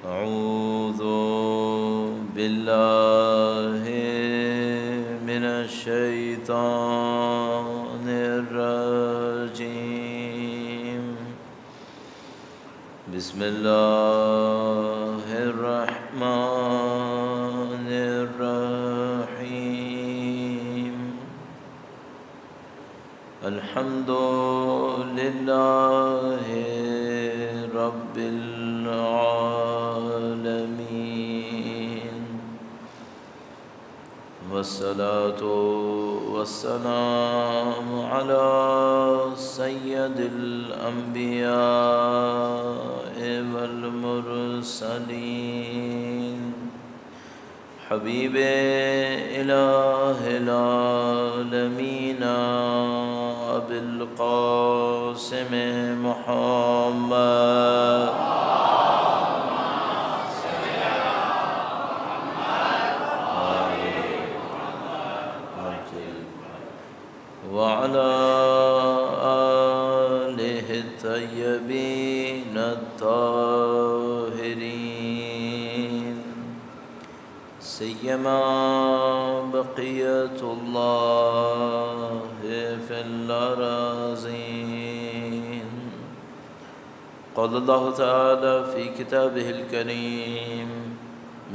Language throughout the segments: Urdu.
أعوذ بالله من الشيطان الرجيم. بسم الله الرحمن الرحيم. الحمد لله رب العالمين، والصلاة والسلام على سيد الأنبياء والمرسلين، حبيب إله العالمين أبي القاسم محمد وعلى آله الطيبين الطاهرين، سيما بقية الله في الأراضين. قال الله تعالى في كتابه الكريم: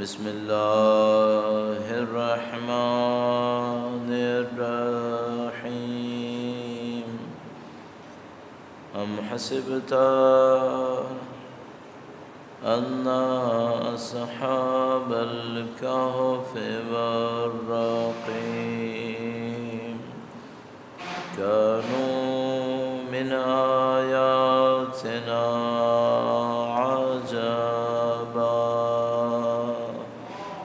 بسم الله الرحمن الرحيم. أم حسبت أن أصحاب الكهف والرقيم كانوا من آياتنا عجبا.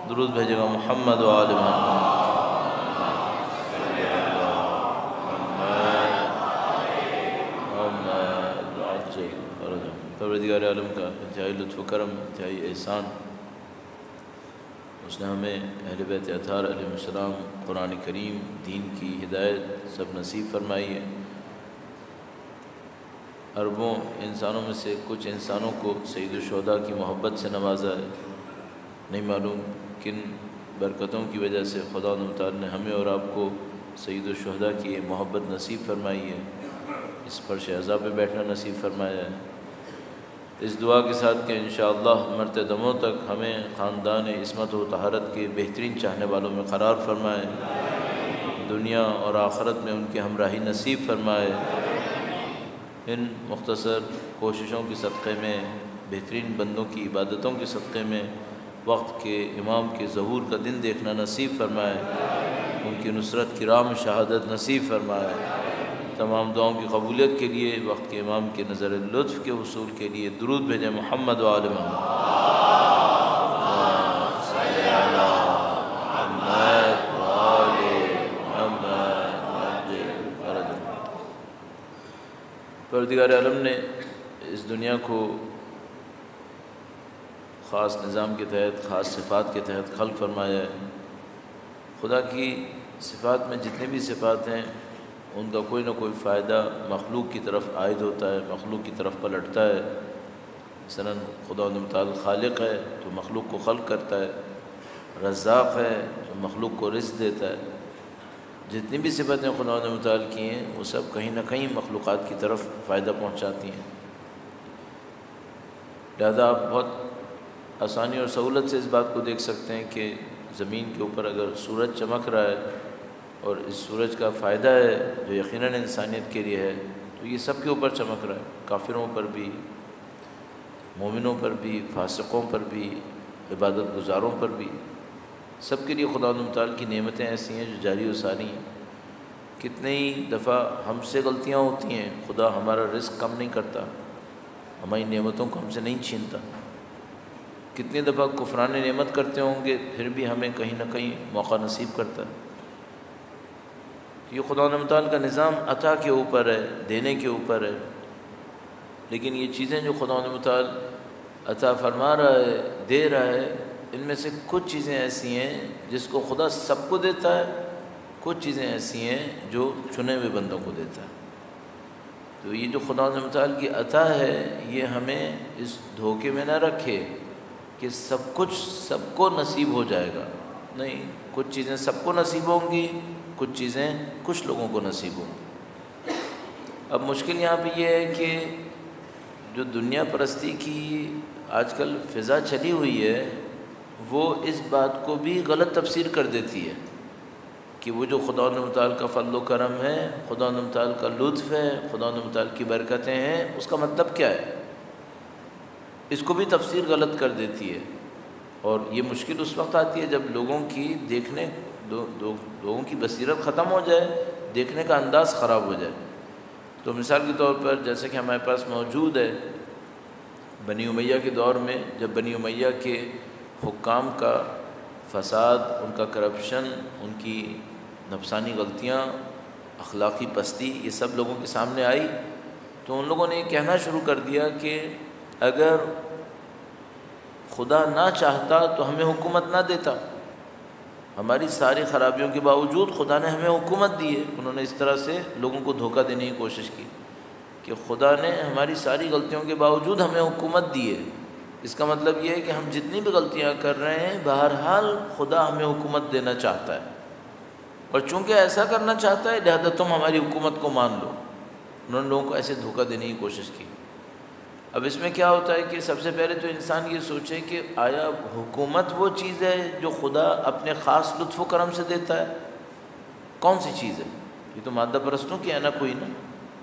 درود بھیجے گا محمد و آل محمد. پروردگار عالم کا انتہائی لطف و کرم، انتہائی احسان، اس نے ہمیں اہل بیت اطہار علیہ السلام، قرآن کریم، دین کی ہدایت سب نصیب فرمائی ہے. اربوں انسانوں میں سے کچھ انسانوں کو سید الشہداء کی محبت سے نوازا ہے. نہیں معلوم کن برکتوں کی وجہ سے خدا متعال نے ہمیں اور آپ کو سید الشہداء کی یہ محبت نصیب فرمائی ہے، اس پر شہزا پہ بیٹھنا نصیب فرمایا ہے. اس دعا کے ساتھ کہ انشاءاللہ مرتے دموں تک ہمیں خاندان عصمت و طہارت کے بہترین چاہنے والوں میں قرار فرمائے، دنیا اور آخرت میں ان کی ہمراہی نصیب فرمائے. ان مختصر کوششوں کے صدقے میں، بہترین بندوں کی عبادتوں کے صدقے میں وقت کے امام کے ظہور کا دن دیکھنا نصیب فرمائے، ان کی نصرت کی راہ میں شہادت نصیب فرمائے. تمام دعاؤں کی قبولیت کے لیے وقت کے امام کے نظر لطف کے حصول کے لیے درود بھیجیں محمد و آل محمد. پروردگار عالم نے اس دنیا کو خاص نظام کے تحت، خاص صفات کے تحت خلق فرمایا ہے. خدا کی صفات میں جتنے بھی صفات ہیں ان کا کوئی نہ کوئی فائدہ مخلوق کی طرف عائد ہوتا ہے، مخلوق کی طرف پلٹتا ہے. مثلاً خدا متعال خالق ہے تو مخلوق کو خلق کرتا ہے، رزاق ہے تو مخلوق کو رزق دیتا ہے. جتنی بھی صفتیں خدا متعال کی ہیں وہ سب کہیں نہ کہیں مخلوقات کی طرف فائدہ پہنچاتی ہیں. لہذا آپ بہت آسانی اور سہولت سے اس بات کو دیکھ سکتے ہیں کہ زمین کے اوپر اگر سورج چمک رہا ہے اور اس سورج کا فائدہ ہے جو یقیناً انسانیت کے لیے ہے، تو یہ سب کے اوپر چمک رہا ہے، کافروں پر بھی، مومنوں پر بھی، فاسقوں پر بھی، عبادت گزاروں پر بھی. سب کے لیے خدا متعال کی نعمتیں ایسی ہیں جو جاری و ساری ہیں. کتنی دفعہ ہم سے غلطیاں ہوتی ہیں، خدا ہمارا رزق کم نہیں کرتا، ہماری نعمتوں کو ہم سے نہیں چھینتا. کتنی دفعہ کفران نعمت کرتے ہوں گے پھر بھی ہمیں کہیں نہ کہیں موقع نصیب کرتا ہے. یہ خدا متعال کا نظام عطا کے اوپر ہے، دینے کے اوپر ہے. لیکن یہ چیزیں جو خدا متعال عطا فرما رہا ہے، دے رہا ہے، ان میں سے کچھ چیزیں ایسی ہیں جس کو خدا سب کو دیتا ہے، کچھ چیزیں ایسی ہیں جو چنے ہوئے بندوں کو دیتا ہے. تو یہ جو خدا متعال کی عطا ہے یہ ہمیں اس دھوکے میں نہ رکھے کہ سب کچھ سب کو نصیب ہو جائے گا، نہیں، کچھ چیزیں سب کو نصیب ہوں گی، کچھ چیزیں کچھ لوگوں کو نصیب ہوں گی۔ اب مشکل یہاں پہ یہ ہے کہ جو دنیا پرستی کی آج کل فضا چلی ہوئی ہے، وہ اس بات کو بھی غلط تفسیر کر دیتی ہے کہ وہ جو خدا متعال کا فضل و کرم ہے، خدا متعال کا لطف ہے، خدا متعال کی برکتیں ہیں، اس کا مطلب کیا ہے، اس کو بھی تفسیر غلط کر دیتی ہے۔ اور یہ مشکل اس وقت آتی ہے جب لوگوں کی لوگوں کی بصیرت ختم ہو جائے، دیکھنے کا انداز خراب ہو جائے۔ تو مثال کے طور پر جیسے کہ ہمارے پاس موجود ہے بنی امیہ کے دور میں، جب بنی امیہ کے حکام کا فساد، ان کا کرپشن، ان کی نفسانی غلطیاں، اخلاقی پستی، یہ سب لوگوں کے سامنے آئی، تو ان لوگوں نے یہ کہنا شروع کر دیا کہ اگر خدا نہ چاہتا تو ہمیں حکومت نہ دیتا، ہماری ساری خرابیوں کے باوجود خدا نے ہمیں حکومت دی ہے۔ انہوں نے اس طرح سے لوگوں کو دھوکہ دینے کی کوشش کی کہ خدا نے ہماری ساری غلطیوں کے باوجود ہمیں حکومت دی ہے، اس کا مطلب یہ ہے کہ ہم جتنی بھی غلطیاں کر رہے ہیں بہرحال خدا ہمیں حکومت دینا چاہتا ہے، اور چونکہ ایسا کرنا چاہتا ہے لہذا تم ہماری حکومت کو مان لو۔ انہوں نے لوگوں کو ایسے دھوکہ دینے کی کوشش کی۔ اب اس میں کیا ہوتا ہے کہ سب سے پہلے تو انسان یہ سوچے کہ آیا حکومت وہ چیز ہے جو خدا اپنے خاص لطف و کرم سے دیتا ہے؟ کون سی چیز ہے؟ یہ تو مادہ پرستوں کی ہے نا، کوئی نا،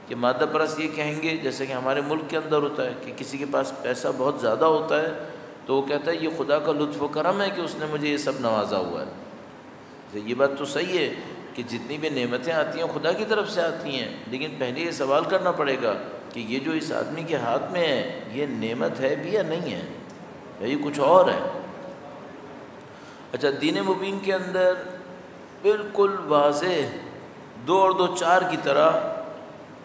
کہ مادہ پرست یہ کہیں گے، جیسے کہ ہمارے ملک کے اندر ہوتا ہے کہ کسی کے پاس پیسہ بہت زیادہ ہوتا ہے تو وہ کہتا ہے یہ خدا کا لطف و کرم ہے کہ اس نے مجھے یہ سب نوازا ہوا ہے۔ تو یہ بات تو صحیح ہے کہ جتنی بھی نعمتیں آتی ہیں خدا کی طرف سے آتی ہیں، لیکن پہلے یہ سوال کرنا پڑے گا کہ یہ جو اس آدمی کے ہاتھ میں ہے یہ نعمت ہے بھی یا نہیں ہے، یا یہ کچھ اور ہے۔ اچھا، دین مبین کے اندر بالکل واضح 2 اور 2 4 کی طرح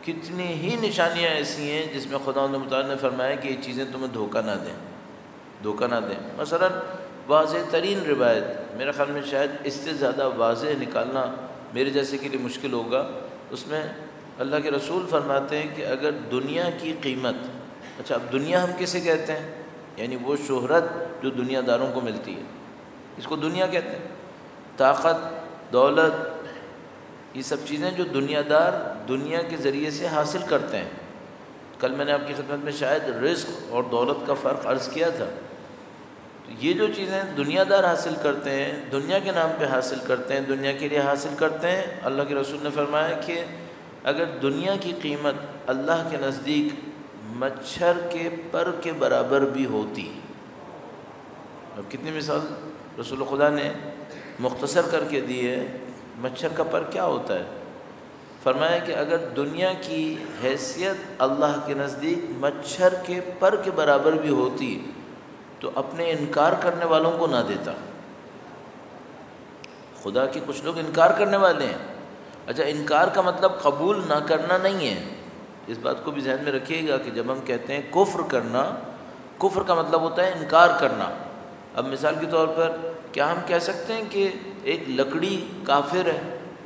کتنی ہی نشانیاں ایسی ہیں جس میں خدا متعال نے فرمایا کہ یہ چیزیں تمہیں دھوکہ نہ دیں۔ مثلا واضح ترین روایت، میرے خیال میں شاید اس سے زیادہ واضح نکالنا میرے جیسے کے لیے مشکل ہوگا، اس میں اللہ کے رسول فرماتے ہیں کہ اگر دنیا کی قیمت، اچھا اب دنیا ہم کسے کہتے ہیں؟ یعنی وہ شہرت جو دنیا داروں کو ملتی ہے، اس کو دنیا کہتے ہیں۔ طاقت، دولت، یہ سب چیزیں جو دنیا دار دنیا کے ذریعے سے حاصل کرتے ہیں۔ کل میں نے آپ کی خدمت میں شاید رزق اور دولت کا فرق عرض کیا تھا۔ تو یہ جو چیزیں دنیا دار حاصل کرتے ہیں، دنیا کے نام پہ حاصل کرتے ہیں، دنیا کے لیے حاصل کرتے ہیں، اللہ کے رسول نے فرمایا کہ اگر دنیا کی قیمت اللہ کے نزدیک مچھر کے پر کے برابر بھی ہوتی، اب کتنی مثال رسول خدا نے مختصر کر کے دی ہے، مچھر کا پر کیا ہوتا ہے؟ فرمایا کہ اگر دنیا کی حیثیت اللہ کے نزدیک مچھر کے پر کے برابر بھی ہوتی تو اپنے انکار کرنے والوں کو نہ دیتا۔ خدا کے کچھ لوگ انکار کرنے والے ہیں۔ اچھا، انکار کا مطلب قبول نہ کرنا نہیں ہے، اس بات کو بھی ذہن میں رکھیے گا کہ جب ہم کہتے ہیں کفر کرنا، کفر کا مطلب ہوتا ہے انکار کرنا۔ اب مثال کے طور پر کیا ہم کہہ سکتے ہیں کہ ایک لکڑی کافر ہے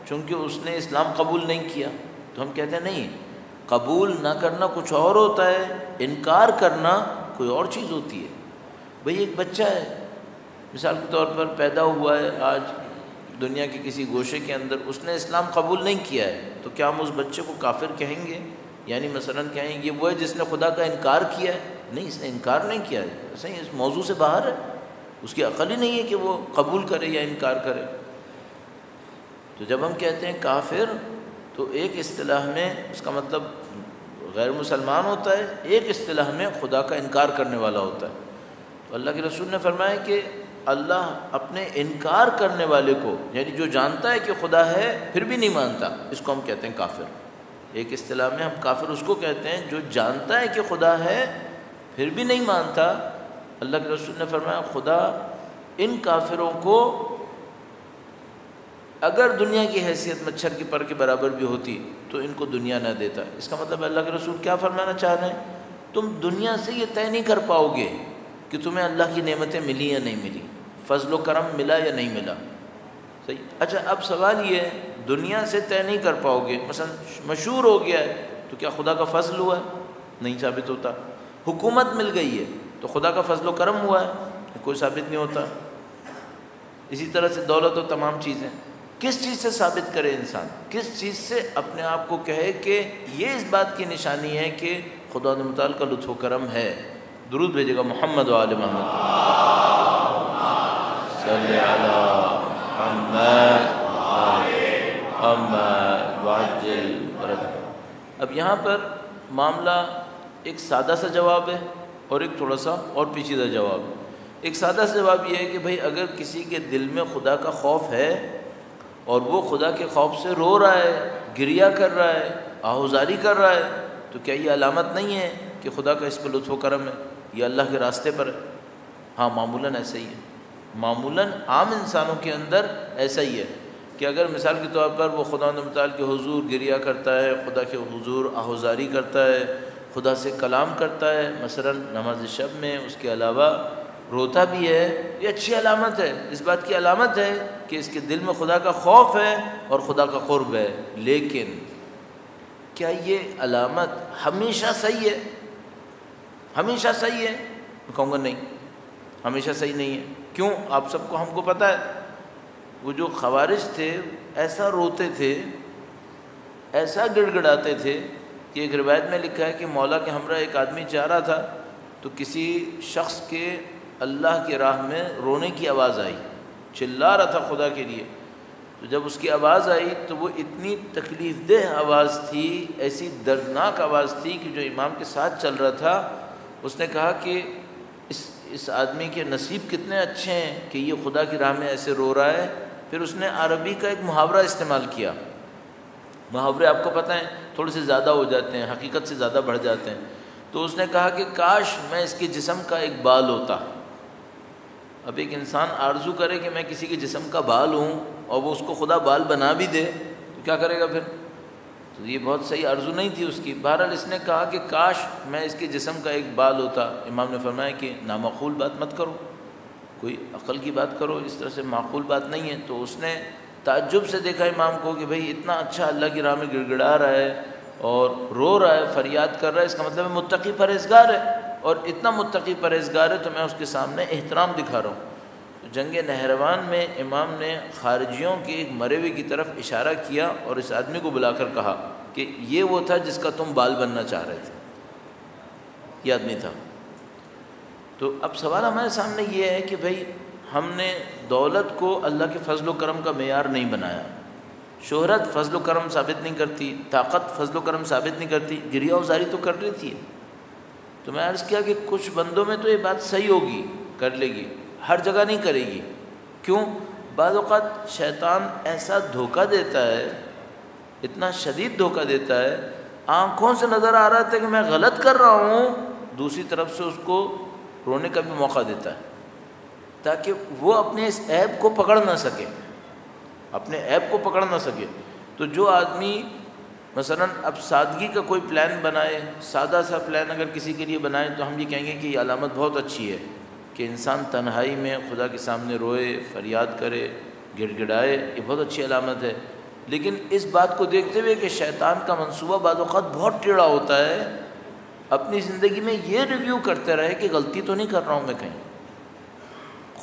چونکہ اس نے اسلام قبول نہیں کیا؟ تو ہم کہتے ہیں نہیں، قبول نہ کرنا کچھ اور ہوتا ہے، انکار کرنا کوئی اور چیز ہوتی ہے۔ بھئی ایک بچہ ہے مثال کے طور پر پیدا ہوا ہے آج دنیا کے کسی گوشے کے اندر، اس نے اسلام قبول نہیں کیا ہے، تو کیا ہم اس بچے کو کافر کہیں گے؟ یعنی مثلا کہیں گے وہ ہے جس نے خدا کا انکار کیا ہے؟ نہیں، اس نے انکار نہیں کیا ہے، صحیح اس موضوع سے باہر ہے، اس کی عقل ہی نہیں ہے کہ وہ قبول کرے یا انکار کرے۔ تو جب ہم کہتے ہیں کافر تو ایک اصطلاح میں اس کا مطلب غیر مسلمان ہوتا ہے، ایک اصطلاح میں خدا کا انکار کرنے والا ہوتا ہے۔ تو اللہ کے رسول نے فرمایا کہ اللہ اپنے انکار کرنے والے کو، یعنی جو جانتا ہے کہ خدا ہے پھر بھی نہیں مانتا، اس کو ہم کہتے ہیں کافر۔ ایک اصطلاح میں ہم کافر اس کو کہتے ہیں جو جانتا ہے کہ خدا ہے پھر بھی نہیں مانتا۔ اللہ کے رسول نے فرمایا خدا ان کافروں کو اگر دنیا کی حیثیت مچھر کے پر کے برابر بھی ہوتی تو ان کو دنیا نہ دیتا۔ اس کا مطلب اللہ کے رسول کیا فرمانا چاہ رہے ہیں؟ تم دنیا سے یہ طے نہیں کر پاؤ گے کہ تمہیں اللہ کی نعمتیں ملی یا نہیں ملی، فضل و کرم ملا یا نہیں ملا، صحیح۔ اچھا اب سوال یہ ہے، دنیا سے طے نہیں کر پاؤ گے، مثلا مشہور ہو گیا ہے تو کیا خدا کا فضل ہوا ہے؟ نہیں ثابت ہوتا۔ حکومت مل گئی ہے تو خدا کا فضل و کرم ہوا ہے؟ کوئی ثابت نہیں ہوتا۔ اسی طرح سے دولت و تمام چیزیں، کس چیز سے ثابت کرے انسان؟ کس چیز سے اپنے آپ کو کہے کہ یہ اس بات کی نشانی ہے کہ خدا متعال کا لطف و کرم ہے؟ درود بھیجے گا محمد و آل محمد، صلی علی محمد محمد وعجل فرج۔ اب یہاں پر معاملہ ایک سادہ سا جواب ہے اور ایک تھوڑا سا اور پیچیدہ جواب ہے۔ ایک سادہ سا جواب یہ ہے کہ بھئی اگر کسی کے دل میں خدا کا خوف ہے اور وہ خدا کے خوف سے رو رہا ہے، گریہ کر رہا ہے، آہوزاری کر رہا ہے، تو کیا یہ علامت نہیں ہے کہ خدا کا اس پہ لطف و کرم ہے، یہ اللہ کے راستے پر ہے؟ ہاں معمولاً ایسا ہی ہے، معمولاً عام انسانوں کے اندر ایسا ہی ہے کہ اگر مثال کے طور پر وہ خدا متعال کے حضور گریہ کرتا ہے، خدا کے حضور آہوزاری کرتا ہے، خدا سے کلام کرتا ہے، مثلا نماز شب میں، اس کے علاوہ روتا بھی ہے، یہ اچھی علامت ہے، اس بات کی علامت ہے کہ اس کے دل میں خدا کا خوف ہے اور خدا کا قرب ہے۔ لیکن کیا یہ علامت ہمیشہ صحیح ہے؟ ہمیشہ صحیح ہے؟ میں کہوں گا نہیں، ہمیشہ صحیح نہیں ہے۔ کیوں؟ آپ سب کو، ہم کو پتہ ہے، وہ جو خوارج تھے ایسا روتے تھے، ایسا گڑ گڑاتے تھے کہ ایک روایت میں لکھا ہے کہ مولا کے ہمراہ ایک آدمی جا رہا تھا تو کسی شخص کے اللہ کی راہ میں رونے کی آواز آئی، چلا رہا تھا خدا کے لیے، تو جب اس کی آواز آئی تو وہ اتنی تکلیف دہ آواز تھی، ایسی دردناک آواز تھی کہ جو امام کے ساتھ چل رہا تھا اس نے کہا کہ اس آدمی کے نصیب کتنے اچھے ہیں کہ یہ خدا کی راہ میں ایسے رو رہا ہے۔ پھر اس نے عربی کا ایک محاورہ استعمال کیا۔ محاورے آپ کو پتہ ہیں تھوڑے سے زیادہ ہو جاتے ہیں، حقیقت سے زیادہ بڑھ جاتے ہیں، تو اس نے کہا کہ کاش میں اس کے جسم کا ایک بال ہوتا۔ اب ایک انسان آرزو کرے کہ میں کسی کے جسم کا بال ہوں اور وہ اس کو خدا بال بنا بھی دے تو کیا کرے گا پھر؟ تو یہ بہت صحیح آرزو نہیں تھی اس کی۔ بہرحال اس نے کہا کہ کاش میں اس کے جسم کا ایک بال ہوتا۔ امام نے فرمایا کہ نامعقول بات مت کرو، کوئی عقل کی بات کرو، اس طرح سے معقول بات نہیں ہے۔ تو اس نے تعجب سے دیکھا امام کو کہ بھئی اتنا اچھا اللہ کی راہ میں گڑ گڑا رہا ہے اور رو رہا ہے، فریاد کر رہا ہے، اس کا مطلب ہے متقی پرہیزگار ہے، اور اتنا متقی پرہیزگار ہے تو میں اس کے سامنے احترام دکھا رہا ہوں۔ تو جنگ نہروان میں امام نے خارجیوں کے ایک مرے ہوئے کی طرف اشارہ کیا اور اس آدمی کو بلا کر کہا کہ یہ وہ تھا جس کا تم بال بننا چاہ رہے تھے، یہ آدمی تھا۔ تو اب سوال ہمارے سامنے یہ ہے کہ بھئی ہم نے دولت کو اللہ کے فضل و کرم کا معیار نہیں بنایا، شہرت فضل و کرم ثابت نہیں کرتی، طاقت فضل و کرم ثابت نہیں کرتی، گریہ وزاری تو کر رہی تھی۔ تو میں عرض کیا کہ کچھ بندوں میں تو یہ بات صحیح ہوگی، کر لے گی، ہر جگہ نہیں کرے گی۔ کیوں؟ بعض اوقات شیطان ایسا دھوکہ دیتا ہے، اتنا شدید دھوکہ دیتا ہے، آنکھوں سے نظر آ رہا تھا کہ میں غلط کر رہا ہوں، دوسری طرف سے اس کو رونے کا بھی موقع دیتا ہے تاکہ وہ اپنے اس عیب کو پکڑ نہ سکے، اپنے عیب کو پکڑ نہ سکے۔ تو جو آدمی مثلا اب سادگی کا کوئی پلان بنائے، سادہ سا پلان اگر کسی کے لیے بنائے تو ہم یہ کہیں گے کہ یہ علامت بہت اچھی ہے کہ انسان تنہائی میں خدا کے سامنے روئے، فریاد کرے، گڑ گڑائے، یہ بہت اچھی علامت ہے۔ لیکن اس بات کو دیکھتے ہوئے کہ شیطان کا منصوبہ بعض اوقات بہت ٹیڑھا ہوتا ہے، اپنی زندگی میں یہ ریویو کرتے رہے کہ غلطی تو نہیں کر رہا ہوں میں، کہیں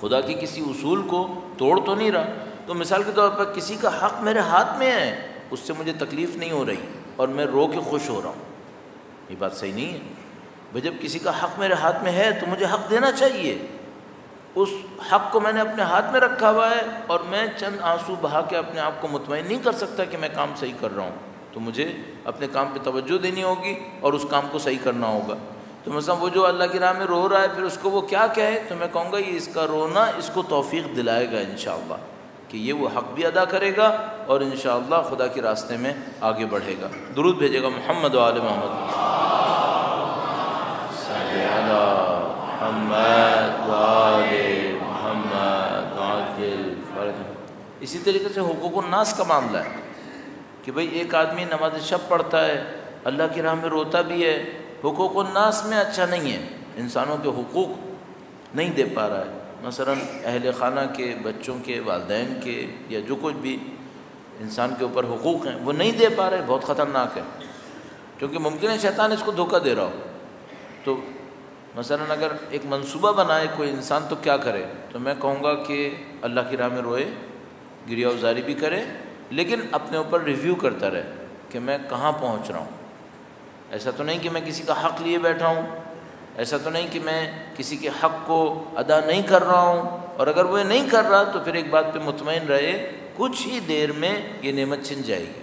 خدا کے کسی اصول کو توڑ تو نہیں رہا۔ تو مثال کے طور پر کسی کا حق میرے ہاتھ میں ہے، اس سے مجھے تکلیف نہیں ہو رہی اور میں رو کے خوش ہو رہا ہوں، یہ بات صحیح نہیں ہے۔ بھئی جب کسی کا حق میرے ہاتھ میں ہے تو مجھے حق دینا چاہیے، اس حق کو میں نے اپنے ہاتھ میں رکھا ہوا ہے اور میں چند آنسو بہا کے اپنے آپ کو مطمئن نہیں کر سکتا کہ میں کام صحیح کر رہا ہوں، تو مجھے اپنے کام پہ توجہ دینی ہوگی اور اس کام کو صحیح کرنا ہوگا۔ تو مثلا وہ جو اللہ کی راہ میں رو رہا ہے، پھر اس کو وہ کیا کہے، تو میں کہوں گا یہ اس کا رونا اس کو توفیق دلائے گا انشاءاللہ کہ یہ وہ حق بھی ادا کرے گا اور انشاءاللہ خدا کے راستے میں آگے بڑھے گا۔ درود بھیجے گا محمد و آل محمد، صلی علی محمد و آل محمد وعجل فرج۔ اسی طریقے سے حقوق الناس کا معاملہ ہے کہ بھئی ایک آدمی نماز شب پڑھتا ہے، اللہ کی راہ میں روتا بھی ہے، حقوق الناس میں اچھا نہیں ہے، انسانوں کے حقوق نہیں دے پا رہا ہے، مثلا اہل خانہ کے، بچوں کے، والدین کے، یا جو کچھ بھی انسان کے اوپر حقوق ہیں وہ نہیں دے پا رہے، بہت خطرناک ہے، کیونکہ ممکن ہے شیطان اس کو دھوکہ دے رہا ہو۔ تو مثلا اگر ایک منصوبہ بنائے کوئی انسان تو کیا کرے؟ تو میں کہوں گا کہ اللہ کی راہ میں روئے، گریہ وزاری بھی کرے، لیکن اپنے اوپر ریویو کرتا رہے کہ میں کہاں پہنچ رہا ہوں۔ ایسا تو نہیں کہ میں کسی کا حق لیے بیٹھا ہوں، ایسا تو نہیں کہ میں کسی کے حق کو ادا نہیں کر رہا ہوں، اور اگر وہ نہیں کر رہا تو پھر ایک بات پہ مطمئن رہے، کچھ ہی دیر میں یہ نعمت چھن جائے گی،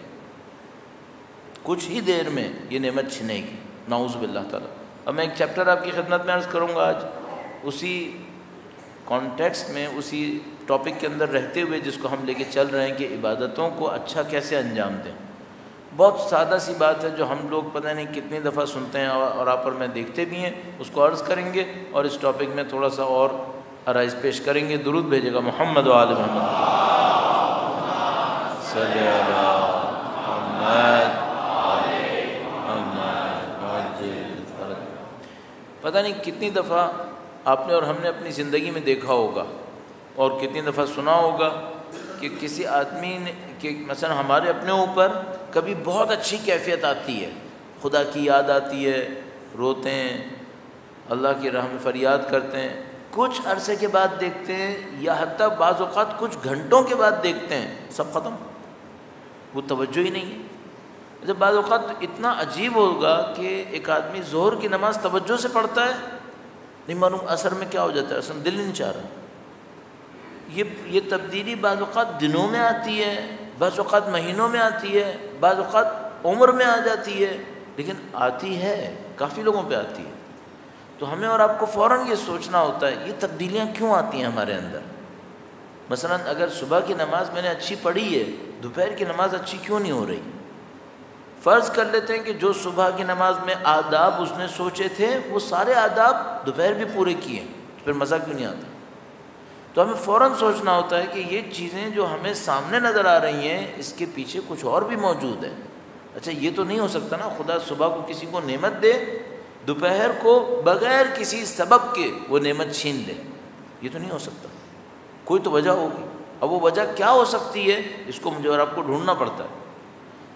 کچھ ہی دیر میں یہ نعمت چھنے گی، نعوذ باللہ تعالیٰ۔ اور میں ایک چیپٹر آپ کی خدمت میں عرض کروں گا آج، اسی کانٹیکسٹ میں، اسی ٹاپک کے اندر رہتے ہوئے، جس کو ہم لے کے چل رہے ہیں کہ عبادتوں کو اچھا کیسے انجام دیں۔ بہت سادہ سی بات ہے جو ہم لوگ پتہ نہیں کتنی دفعہ سنتے ہیں اور آپ اور میں دیکھتے بھی ہیں، اس کو عرض کریں گے اور اس ٹاپک میں تھوڑا سا اور آرائز پیش کریں گے۔ درود بھیجے گا محمد و آل محمد، صلی علی محمد۔ پتہ نہیں کتنی دفعہ آپ نے اور ہم نے اپنی زندگی میں دیکھا ہوگا اور کتنی دفعہ سنا ہوگا کہ کسی آدمی نے کہ مثلا ہمارے اپنے اوپر کبھی بہت اچھی کیفیت آتی ہے، خدا کی یاد آتی ہے، روتے ہیں، اللہ کی راہ میں فریاد کرتے ہیں، کچھ عرصے کے بعد دیکھتے ہیں یا حتیٰ بعض اوقات کچھ گھنٹوں کے بعد دیکھتے ہیں سب ختم، وہ توجہ ہی نہیں ہے۔ جب بعض اوقات اتنا عجیب ہوگا کہ ایک آدمی ظہر کی نماز توجہ سے پڑھتا ہے، نہیں معلوم اثر میں کیا ہو جاتا ہے، اصل دل نہیں چاہ رہا۔ یہ تبدیلی بعض اوقات دنوں میں آتی ہے، بعض اوقات مہینوں میں آتی ہے، بعض اوقات عمر میں آ جاتی ہے، لیکن آتی ہے، کافی لوگوں پہ آتی ہے۔ تو ہمیں اور آپ کو فوراً یہ سوچنا ہوتا ہے یہ تبدیلیاں کیوں آتی ہیں ہمارے اندر۔ مثلا اگر صبح کی نماز میں نے اچھی پڑھی ہے، دوپہر کی نماز اچھی کیوں نہیں ہو رہی؟ فرض کر لیتے ہیں کہ جو صبح کی نماز میں آداب اس نے سوچے تھے وہ سارے آداب دوپہر بھی پورے کیے، تو پھر مزہ کیوں نہیں آتا؟ تو ہمیں فوراً سوچنا ہوتا ہے کہ یہ چیزیں جو ہمیں سامنے نظر آ رہی ہیں اس کے پیچھے کچھ اور بھی موجود ہے۔ اچھا یہ تو نہیں ہو سکتا نا خدا صبح کو کسی کو نعمت دے، دوپہر کو بغیر کسی سبب کے وہ نعمت چھین لے، یہ تو نہیں ہو سکتا، کوئی تو وجہ ہوگی۔ اب وہ وجہ کیا ہو سکتی ہے اس کو مجھے اور آپ کو ڈھونڈنا پڑتا ہے۔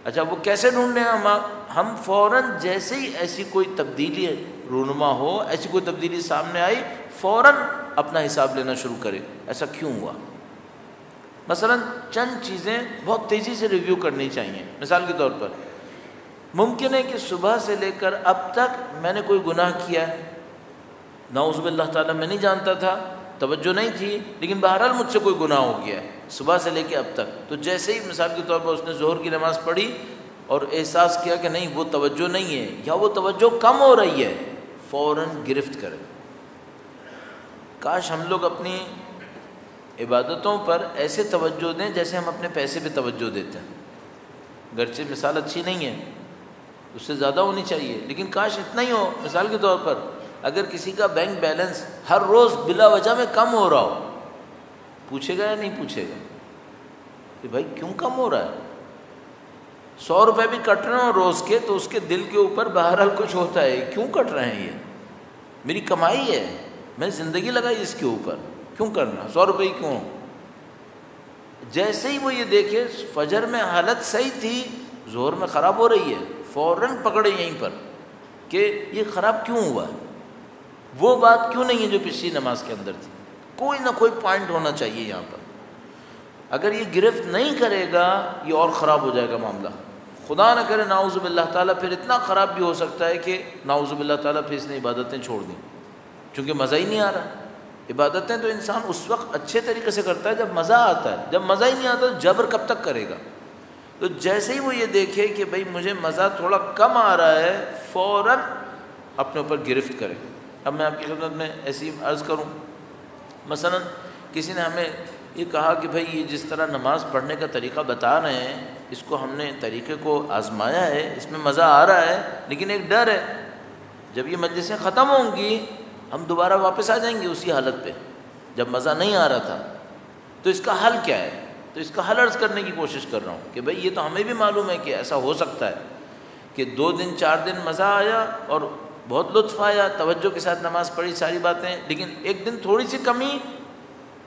اچھا وہ کیسے ڈھونڈنے ہیں؟ ہم فوراً جیسے ہی ایسی کوئی تبدیلی رونما ہو، ایسی کوئی تبدیلی سامنے آئی، فوراً اپنا حساب لینا شروع کرے، ایسا کیوں ہوا؟ مثلا چند چیزیں بہت تیزی سے ریویو کرنی چاہیے۔ مثال کے طور پر ممکن ہے کہ صبح سے لے کر اب تک میں نے کوئی گناہ کیا ہے، نعوذ باللہ تعالیٰ میں نہیں جانتا تھا، توجہ نہیں تھی، لیکن بہرحال مجھ سے کوئی گناہ ہو گیا ہے صبح سے لے کے اب تک۔ تو جیسے ہی مثال کے طور پر اس نے ظہر کی نماز پڑھی اور احساس کیا کہ نہیں وہ توجہ نہیں ہے یا وہ توجہ کم ہو رہی ہے، فوراً گرفت کرے۔ کاش ہم لوگ اپنی عبادتوں پر ایسے توجہ دیں جیسے ہم اپنے پیسے پہ توجہ دیتے ہیں۔ گرچہ مثال اچھی نہیں ہے، اس سے زیادہ ہونی چاہیے، لیکن کاش اتنا ہی ہو۔ مثال کے طور پر اگر کسی کا بینک بیلنس ہر روز بلا وجہ میں کم ہو رہا ہو، پوچھے گا یا نہیں پوچھے گا کہ بھائی کیوں کم ہو رہا ہے؟ 100 روپے بھی کٹ رہے ہیں روز کے، تو اس کے دل کے اوپر بہرحال کچھ ہوتا ہے، کیوں کٹ رہے ہیں؟ یہ میری کمائی ہے، میں زندگی لگائی اس کے اوپر، کیوں کرنا؟ 100 روپے ہی کیوں؟ جیسے ہی وہ یہ دیکھے فجر میں حالت صحیح تھی، ظہر میں خراب ہو رہی ہے، فوراً پکڑے یہیں پر کہ یہ خراب کیوں ہوا، وہ بات کیوں نہیں ہے جو پچھلی نماز کے اندر تھی۔ کوئی نہ کوئی پوائنٹ ہونا چاہیے یہاں پر۔ اگر یہ گرفت نہیں کرے گا یہ اور خراب ہو جائے گا معاملہ، خدا نہ کرے نعوذ باللہ تعالیٰ، پھر اتنا خراب بھی ہو سکتا ہے کہ نعوذ باللہ تعالیٰ پھر اس نے عبادتیں چھوڑ دیں، چونکہ مزہ ہی نہیں آ رہا۔ عبادتیں تو انسان اس وقت اچھے طریقے سے کرتا ہے جب مزہ آتا ہے، جب مزہ ہی نہیں آتا تو جبر کب تک کرے گا؟ تو جیسے ہی وہ یہ دیکھے کہ بھئی مجھے مزہ تھوڑا کم آ رہا ہے، فوراً اپنے اوپر گرفت کرے۔ اب میں آپ کی خدمت میں ایسی عرض کروں، مثلا کسی نے ہمیں یہ کہا کہ بھئی یہ جس طرح نماز پڑھنے کا طریقہ بتا رہے ہیں اس کو ہم نے طریقے کو آزمایا ہے، اس میں مزہ آ رہا ہے، لیکن ایک ڈر ہے جب یہ مجلسیں ختم ہوں گی ہم دوبارہ واپس آ جائیں گے اسی حالت پہ جب مزہ نہیں آ رہا تھا، تو اس کا حل کیا ہے؟ تو اس کا حل عرض کرنے کی کوشش کر رہا ہوں کہ بھئی یہ تو ہمیں بھی معلوم ہے کہ ایسا ہو سکتا ہے کہ 2 دن 4 دن مزہ آیا اور بہت لطف آیا، توجہ کے ساتھ نماز پڑھی، ساری باتیں، لیکن ایک دن تھوڑی سی کمی،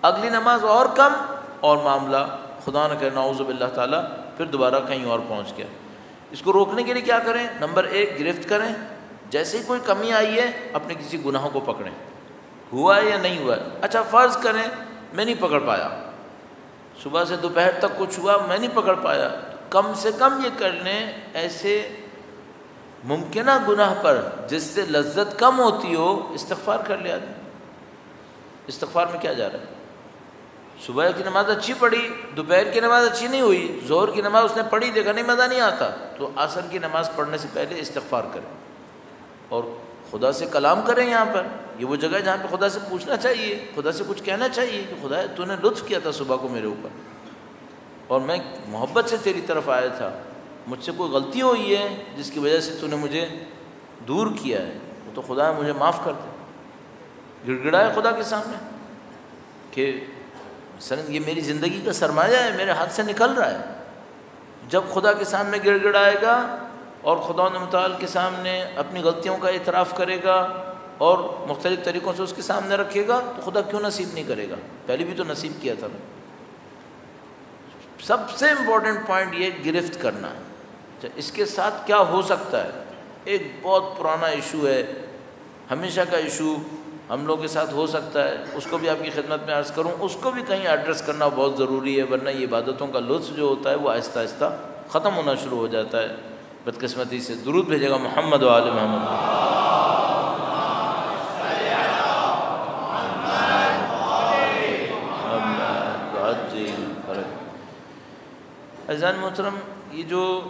اگلی نماز اور کم، اور معاملہ خدا نہ کرے نعوذ باللہ تعالیٰ پھر دوبارہ کہیں اور پہنچ گیا۔ اس کو روکنے کے لیے کیا کریں؟ نمبر 1 گرفت کریں، جیسے ہی کوئی کمی آئی ہے اپنے کسی گناہوں کو پکڑیں، ہوا ہے یا نہیں ہوا ہے. اچھا فرض کریں میں نہیں پکڑ پایا، صبح سے دوپہر تک کچھ ہوا میں نہیں پکڑ پایا، کم سے کم یہ کر لیں ایسے ممکنہ گناہ پر جس سے لذت کم ہوتی ہو استغفار کر لیا. استغفار میں کیا جا رہا ہے؟ صبح کی نماز اچھی پڑھی، دوپہر کی نماز اچھی نہیں ہوئی، ظہر کی نماز اس نے پڑھی، دیکھا نہیں مزہ نہیں آتا، تو عصر کی نماز پڑھنے سے پہلے استغفار کریں اور خدا سے کلام کریں. یہاں پر یہ وہ جگہ ہے جہاں پہ خدا سے پوچھنا چاہیے، خدا سے کچھ کہنا چاہیے کہ خدا تو نے لطف کیا تھا صبح کو میرے اوپر اور میں محبت سے تیری طرف آیا تھا، مجھ سے کوئی غلطی ہوئی ہے جس کی وجہ سے تو نے مجھے دور کیا ہے، تو خدا مجھے معاف کر دے. گڑگڑائے خدا کے سامنے کہ مثلا یہ میری زندگی کا سرمایہ ہے، میرے ہاتھ سے نکل رہا ہے. جب خدا کے سامنے گڑ گڑائے گا اور خدا متعال کے سامنے اپنی غلطیوں کا اعتراف کرے گا اور مختلف طریقوں سے اس کے سامنے رکھے گا تو خدا کیوں نصیب نہیں کرے گا؟ پہلے بھی تو نصیب کیا تھا. سب سے امپورٹنٹ پوائنٹ یہ گرفت کرنا ہے. اس کے ساتھ کیا ہو سکتا ہے؟ ایک بہت پرانا ایشو ہے، ہمیشہ کا ایشو ہم لوگوں کے ساتھ ہو سکتا ہے، اس کو بھی آپ کی خدمت میں عرض کروں، اس کو بھی کہیں ایڈریس کرنا بہت ضروری ہے، ورنہ یہ عبادتوں کا لطف جو ہوتا ہے وہ آہستہ آہستہ ختم ہونا شروع ہو جاتا ہے. بدقسمتی سے درود بھیجے گا محمد و آل محمد. عزیزان محترم، یہ جو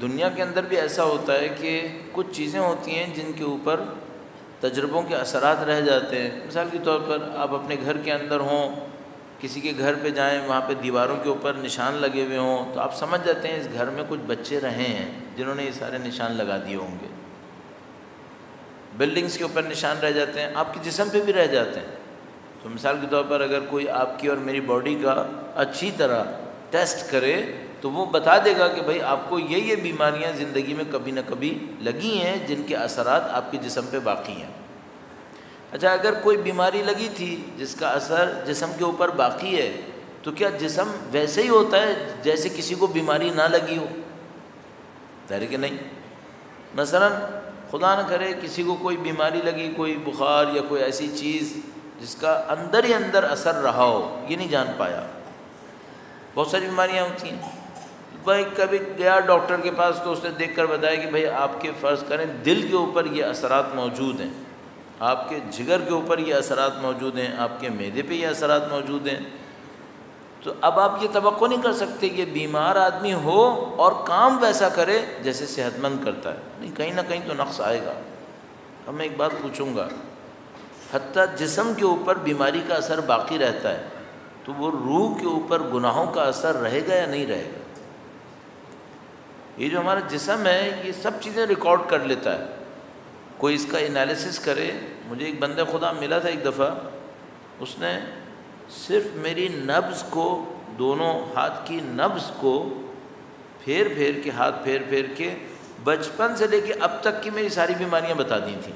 دنیا کے اندر بھی ایسا ہوتا ہے کہ کچھ چیزیں ہوتی ہیں جن کے اوپر تجربوں کے اثرات رہ جاتے ہیں. مثال کے طور پر آپ اپنے گھر کے اندر ہوں، کسی کے گھر پہ جائیں، وہاں پہ دیواروں کے اوپر نشان لگے ہوئے ہوں، تو آپ سمجھ جاتے ہیں اس گھر میں کچھ بچے رہے ہیں جنہوں نے یہ سارے نشان لگا دیے ہوں گے. بلڈنگز کے اوپر نشان رہ جاتے ہیں، آپ کے جسم پہ بھی رہ جاتے ہیں. تو مثال کے طور پر اگر کوئی آپ کی اور میری باڈی کا اچھی طرح ٹیسٹ کرے تو وہ بتا دے گا کہ بھائی آپ کو یہ بیماریاں زندگی میں کبھی نہ کبھی لگی ہیں جن کے اثرات آپ کے جسم پہ باقی ہیں. اچھا اگر کوئی بیماری لگی تھی جس کا اثر جسم کے اوپر باقی ہے تو کیا جسم ویسے ہی ہوتا ہے جیسے کسی کو بیماری نہ لگی ہو؟ ظاہر کہ نہیں. مثلا خدا نہ کرے کسی کو کوئی بیماری لگی، کوئی بخار یا کوئی ایسی چیز جس کا اندر ہی اندر اثر رہا ہو، یہ نہیں جان پایا. بہت ساری بیماریاں ہوتی ہیں. بھائی کبھی گیا ڈاکٹر کے پاس تو اس نے دیکھ کر بتایا کہ بھائی آپ کے فرض کریں دل کے اوپر یہ اثرات موجود ہیں، آپ کے جگر کے اوپر یہ اثرات موجود ہیں، آپ کے معدے پہ یہ اثرات موجود ہیں. تو اب آپ یہ توقع نہیں کر سکتے کہ بیمار آدمی ہو اور کام ویسا کرے جیسے صحت مند کرتا ہے. نہیں، کہیں نہ کہیں تو نقص آئے گا. اب میں ایک بات پوچھوں گا، حتیٰ جسم کے اوپر بیماری کا اثر باقی رہتا ہے تو وہ روح کے اوپر گناہوں کا اثر رہے گا یا نہیں رہے گا؟ یہ جو ہمارا جسم ہے یہ سب چیزیں ریکارڈ کر لیتا ہے. کوئی اس کا انالیسس کرے. مجھے ایک بندہ خدا ملا تھا ایک دفعہ، اس نے صرف میری نبض کو، دونوں ہاتھ کی نبض کو پھیر پھیر کے، ہاتھ پھیر پھیر کے بچپن سے لے کے اب تک کی میری ساری بیماریاں بتا دی تھیں.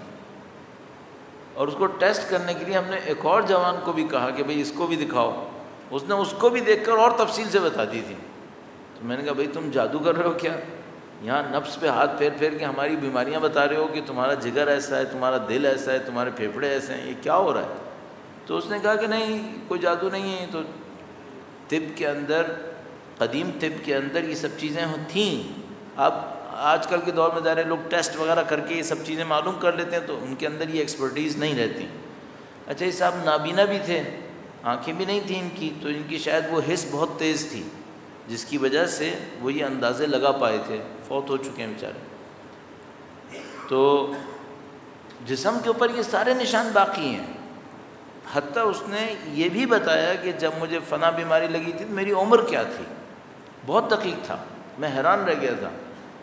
اور اس کو ٹیسٹ کرنے کے لیے ہم نے ایک اور جوان کو بھی کہا کہ بھئی اس کو بھی دکھاؤ. اس نے اس کو بھی دیکھ کر اور تفصیل سے بتا دی تھی. تو میں نے کہا بھئی تم جادو کر رہے ہو کیا؟ یہاں نفس پہ ہاتھ پھیر پھیر کے ہماری بیماریاں بتا رہے ہو کہ تمہارا جگر ایسا ہے، تمہارا دل ایسا ہے، تمہارے پھیپھڑے ایسے ہیں، یہ کیا ہو رہا ہے؟ تو اس نے کہا کہ نہیں کوئی جادو نہیں ہے. تو طب کے اندر، قدیم طب کے اندر یہ سب چیزیں تھیں. اب آج کل کے دور میں ظاہر لوگ ٹیسٹ وغیرہ کر کے یہ سب چیزیں معلوم کر لیتے ہیں تو ان کے اندر یہ ایکسپرٹیز نہیں رہتی. اچھا یہ صاحب نابینا بھی تھے، آنکھیں بھی نہیں تھیں ان کی، تو ان کی شاید وہ حس بہت تیز تھی جس کی وجہ سے وہ یہ اندازے لگا پائے تھے. فوت ہو چکے ہیں بیچارے. تو جسم کے اوپر یہ سارے نشان باقی ہیں. حتیٰ اس نے یہ بھی بتایا کہ جب مجھے فنا بیماری لگی تھی تو میری عمر کیا تھی. بہت دقیق تھا. میں حیران رہ گیا تھا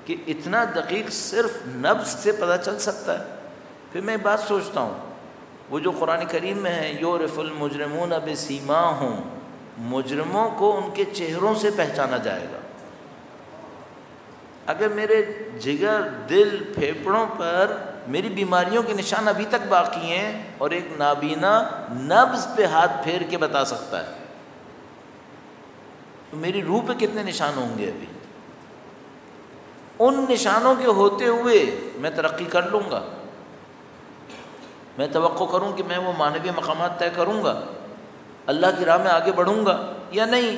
کہ اتنا دقیق صرف نبض سے پتہ چل سکتا ہے. پھر میں بات سوچتا ہوں وہ جو قرآن کریم میں ہے یعرف المجرمون بسیماہم، مجرموں کو ان کے چہروں سے پہچانا جائے گا. اگر میرے جگر، دل، پھیپھڑوں پر میری بیماریوں کے نشان ابھی تک باقی ہیں اور ایک نابینا نبض پہ ہاتھ پھیر کے بتا سکتا ہے تو میری روح پہ کتنے نشان ہوں گے ابھی؟ ان نشانوں کے ہوتے ہوئے میں ترقی کر لوں گا، میں توقع کروں کہ میں وہ معنوی مقامات طے کروں گا، اللہ کی راہ میں آگے بڑھوں گا، یا نہیں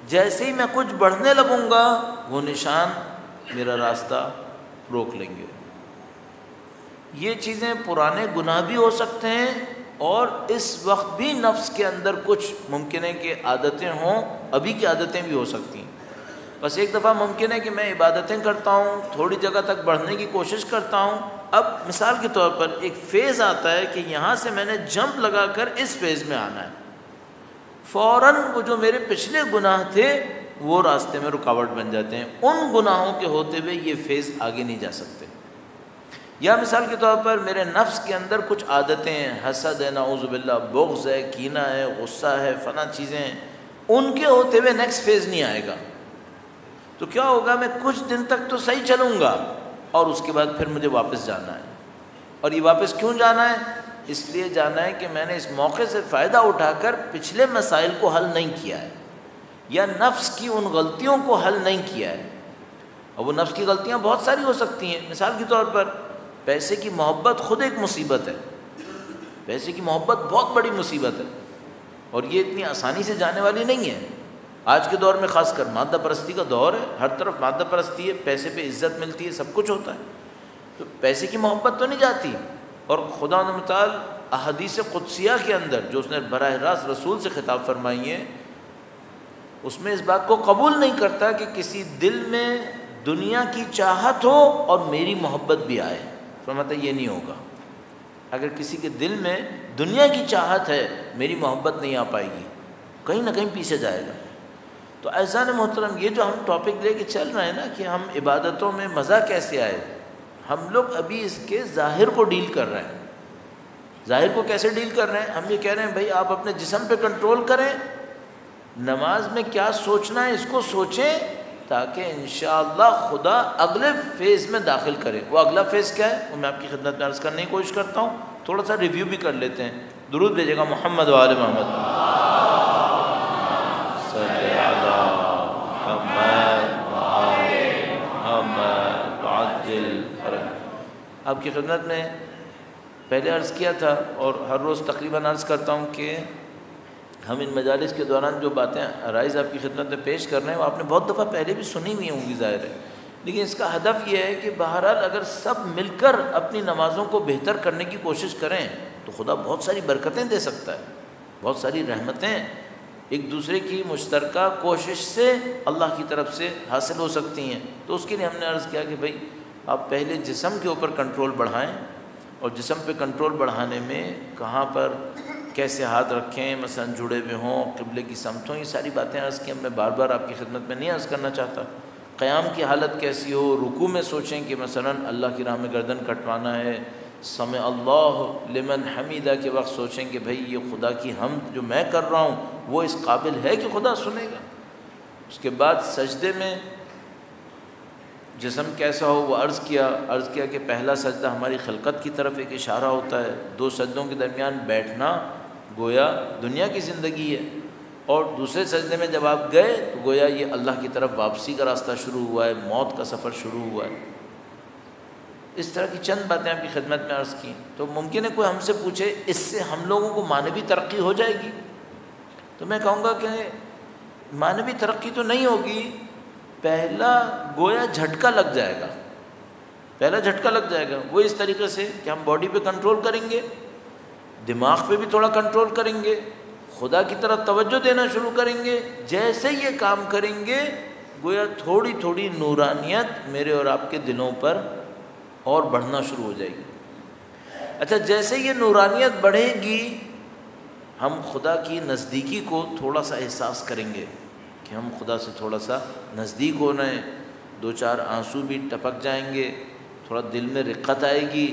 جیسے ہی میں کچھ بڑھنے لگوں گا وہ نشان میرا راستہ روک لیں گے۔ یہ چیزیں پرانے گناہ بھی ہو سکتے ہیں، اور اس وقت بھی نفس کے اندر کچھ ممکن ہے کہ عادتیں ہوں، ابھی کی عادتیں بھی ہو سکتی ہیں۔ بس ایک دفعہ ممکن ہے کہ میں عبادتیں کرتا ہوں، تھوڑی جگہ تک بڑھنے کی کوشش کرتا ہوں، اب مثال کے طور پر ایک فیز آتا ہے کہ یہاں سے میں نے جمپ لگا کر اس فیز میں آنا ہے، فوراً وہ جو میرے پچھلے گناہ تھے وہ راستے میں رکاوٹ بن جاتے ہیں، ان گناہوں کے ہوتے ہوئے یہ فیز آگے نہیں جا سکتے۔ یا مثال کے طور پر میرے نفس کے اندر کچھ عادتیں ہیں، حسد ہے، نعوذ باللہ، بغض ہے، کینہ ہے، غصہ ہے، فلاں چیزیں ہیں، ان کے ہوتے ہوئے نیکسٹ فیز نہیں آئے گا، تو کیا ہوگا، میں کچھ دن تک تو صحیح چلوں گا اور اس کے بعد پھر مجھے واپس جانا ہے۔ اور یہ واپس کیوں جانا ہے؟ اس لیے جانا ہے کہ میں نے اس موقع سے فائدہ اٹھا کر پچھلے مسائل کو حل نہیں کیا ہے، یا نفس کی ان غلطیوں کو حل نہیں کیا ہے۔ اور وہ نفس کی غلطیاں بہت ساری ہو سکتی ہیں، مثال کے طور پر پیسے کی محبت خود ایک مصیبت ہے، پیسے کی محبت بہت بڑی مصیبت ہے، اور یہ اتنی آسانی سے جانے والی نہیں ہے۔ آج کے دور میں خاص کر مادہ پرستی کا دور ہے، ہر طرف مادہ پرستی ہے، پیسے پہ عزت ملتی ہے، سب کچھ ہوتا ہے، تو پیسے کی محبت تو نہیں جاتی۔ اور خدا متعال احادیث قدسیہ کے اندر جو اس نے براہ راست رسول سے خطاب فرمائی ہے، اس میں اس بات کو قبول نہیں کرتا کہ کسی دل میں دنیا کی چاہت ہو اور میری محبت بھی آئے، فرماتا یہ نہیں ہوگا۔ اگر کسی کے دل میں دنیا کی چاہت ہے، میری محبت نہیں آ پائے گی، کہیں نہ کہیں پیچھے جائے گا۔ تو اعزان محترم، یہ جو ہم ٹاپک لے کے چل رہے ہیں نا کہ ہم عبادتوں میں مزہ کیسے آئے، ہم لوگ ابھی اس کے ظاہر کو ڈیل کر رہے ہیں۔ ظاہر کو کیسے ڈیل کر رہے ہیں؟ ہم یہ کہہ رہے ہیں بھائی آپ اپنے جسم پہ کنٹرول کریں، نماز میں کیا سوچنا ہے اس کو سوچیں، تاکہ انشاءاللہ خدا اگلے فیز میں داخل کرے۔ وہ اگلا فیز کیا ہے وہ میں آپ کی خدمت میں عرض کرنے کی کوشش کرتا ہوں، تھوڑا سا ریویو بھی کر لیتے ہیں۔ درود بھیجے گا محمد و آل محمد۔ صلی علی محمد و آل محمد عجل فرج۔ آپ کی خدمت میں پہلے عرض کیا تھا، اور ہر روز تقریباً عرض کرتا ہوں کہ ہم ان مجالس کے دوران جو باتیں عرائض آپ کی خدمت میں پیش کر رہے ہیں وہ آپ نے بہت دفعہ پہلے بھی سنی ہوئی ہوں گی ظاہر ہے، لیکن اس کا ہدف یہ ہے کہ بہرحال اگر سب مل کر اپنی نمازوں کو بہتر کرنے کی کوشش کریں تو خدا بہت ساری برکتیں دے سکتا ہے، بہت ساری رحمتیں ایک دوسرے کی مشترکہ کوشش سے اللہ کی طرف سے حاصل ہو سکتی ہیں۔ تو اس کے لیے ہم نے عرض کیا کہ بھائی آپ پہلے جسم کے اوپر کنٹرول بڑھائیں، اور جسم پہ کنٹرول بڑھانے میں کہاں پر کیسے ہاتھ رکھیں، مثلا جڑے ہوئے ہوں، قبلے کی سمت ہوں، یہ ساری باتیں عرض کی، میں بار بار آپ کی خدمت میں نہیں عرض کرنا چاہتا۔ قیام کی حالت کیسی ہو، رکوع میں سوچیں کہ مثلا اللہ کی راہ میں گردن کٹوانا ہے، سمع اللہ لمن حمیدہ کے وقت سوچیں کہ بھئی یہ خدا کی حمد جو میں کر رہا ہوں وہ اس قابل ہے کہ خدا سنے گا۔ اس کے بعد سجدے میں جسم کیسا ہو وہ عرض کیا کہ پہلا سجدہ ہماری خلقت کی طرف ایک اشارہ ہوتا ہے، دو سجدوں کے درمیان بیٹھنا گویا دنیا کی زندگی ہے، اور دوسرے سجدے میں جب آپ گئے تو گویا یہ اللہ کی طرف واپسی کا راستہ شروع ہوا ہے، موت کا سفر شروع ہوا ہے۔ اس طرح کی چند باتیں آپ کی خدمت میں عرض کی۔ تو ممکن ہے کوئی ہم سے پوچھے اس سے ہم لوگوں کو معنوی ترقی ہو جائے گی؟ تو میں کہوں گا کہ معنوی ترقی تو نہیں ہوگی، پہلا گویا جھٹکا لگ جائے گا، پہلا جھٹکا لگ جائے گا۔ وہ اس طریقے سے کہ ہم باڈی پہ کنٹرول کریں گے، دماغ پہ بھی تھوڑا کنٹرول کریں گے، خدا کی طرف توجہ دینا شروع کریں گے۔ جیسے یہ کام کریں گے گویا تھوڑی تھوڑی نورانیت میرے اور آپ کے دلوں پر اور بڑھنا شروع ہو جائے گی۔ اچھا، جیسے یہ نورانیت بڑھے گی ہم خدا کی نزدیکی کو تھوڑا سا احساس کریں گے کہ ہم خدا سے تھوڑا سا نزدیک ہو رہے ہیں، دو چار آنسو بھی ٹپک جائیں گے، تھوڑا دل میں رقت آئے گی۔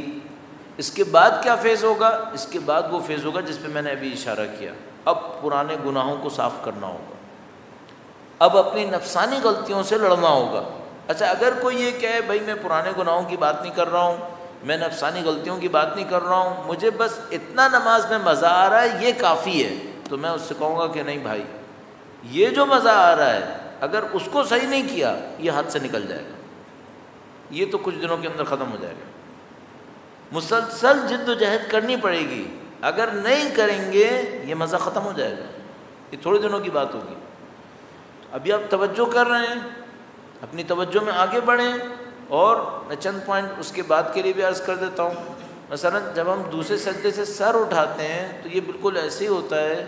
اس کے بعد کیا فیز ہوگا؟ اس کے بعد وہ فیز ہوگا جس پہ میں نے ابھی اشارہ کیا، اب پرانے گناہوں کو صاف کرنا ہوگا، اب اپنی نفسانی غلطیوں سے لڑنا ہوگا۔ اچھا، اگر کوئی یہ کہے بھائی میں پرانے گناہوں کی بات نہیں کر رہا ہوں، میں نفسانی غلطیوں کی بات نہیں کر رہا ہوں، مجھے بس اتنا نماز میں مزہ آ رہا ہے یہ کافی ہے، تو میں اس سے کہوں گا کہ نہیں بھائی، یہ جو مزہ آ رہا ہے اگر اس کو صحیح نہیں کیا یہ حد سے نکل جائے گا۔ یہ تو کچھ دنوں کے اندر ختم ہو جائے گا. مسلسل جد و جہد کرنی پڑے گی. اگر نہیں کریں گے یہ مزہ ختم ہو جائے گا. یہ تھوڑے دنوں کی بات ہوگی. ابھی آپ توجہ کر رہے ہیں, اپنی توجہ میں آگے بڑھیں. اور میں چند پوائنٹ اس کے بعد کے لیے بھی عرض کر دیتا ہوں. مثلا جب ہم دوسرے سجدے سے سر اٹھاتے ہیں تو یہ بالکل ایسے ہی ہوتا ہے,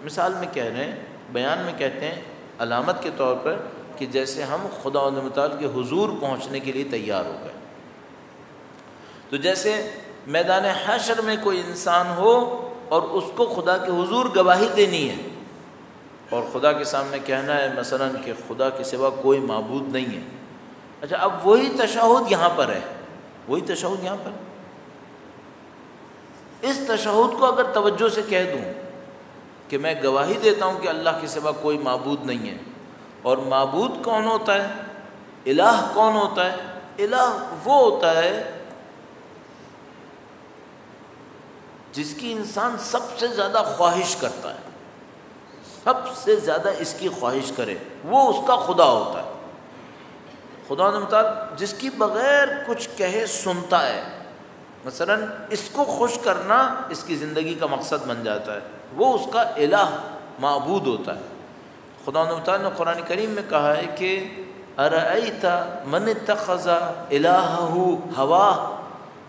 مثال میں کہہ رہے ہیں, بیان میں کہتے ہیں, علامت کے طور پر کہ جیسے ہم خدا متعال کے حضور پہنچنے کے لیے تیار ہو گئے. تو جیسے میدان حشر میں کوئی انسان ہو اور اس کو خدا کے حضور گواہی دینی ہے اور خدا کے سامنے کہنا ہے مثلا کہ خدا کے سوا کوئی معبود نہیں ہے. اچھا, اب وہی تشہد یہاں پر ہے, وہی تشہد یہاں پر. اس تشہد کو اگر توجہ سے کہہ دوں کہ میں گواہی دیتا ہوں کہ اللہ کے سوا کوئی معبود نہیں ہے, اور معبود کون ہوتا ہے, الہ کون ہوتا ہے, الہ وہ ہوتا ہے جس کی انسان سب سے زیادہ خواہش کرتا ہے, سب سے زیادہ اس کی خواہش کرے, وہ اس کا خدا ہوتا ہے. خدا متعال جس کی بغیر کچھ کہے سنتا ہے. مثلا اس کو خوش کرنا اس کی زندگی کا مقصد بن جاتا ہے, وہ اس کا الہ معبود ہوتا ہے. خدا متعال نے قرآن کریم میں کہا ہے کہ ارأیت من اتخذ الہہ ہواہ,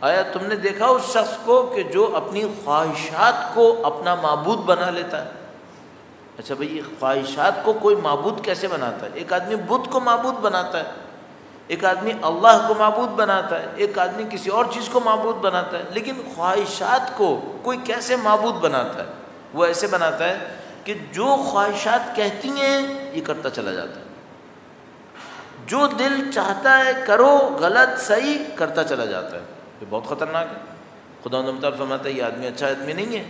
آیا تم نے دیکھا اس شخص کو کہ جو اپنی خواہشات کو اپنا معبود بنا لیتا ہے. اچھا بھئی, خواہشات کو کوئی معبود کیسے بناتا ہے؟ ایک آدمی بت کو معبود بناتا ہے, ایک آدمی اللہ کو معبود بناتا ہے, ایک آدمی کسی اور چیز کو معبود بناتا ہے. لیکن خواہشات کو کوئی کیسے معبود بناتا ہے؟ وہ ایسے بناتا ہے کہ جو خواہشات کہتی ہیں یہ کرتا چلا جاتا ہے, جو دل چاہتا ہے کرو, غلط صحیح کرتا چلا جاتا ہے. یہ بہت خطرناک ہے. خدا متعال فرماتا ہے یہ آدمی اچھا آدمی نہیں ہے.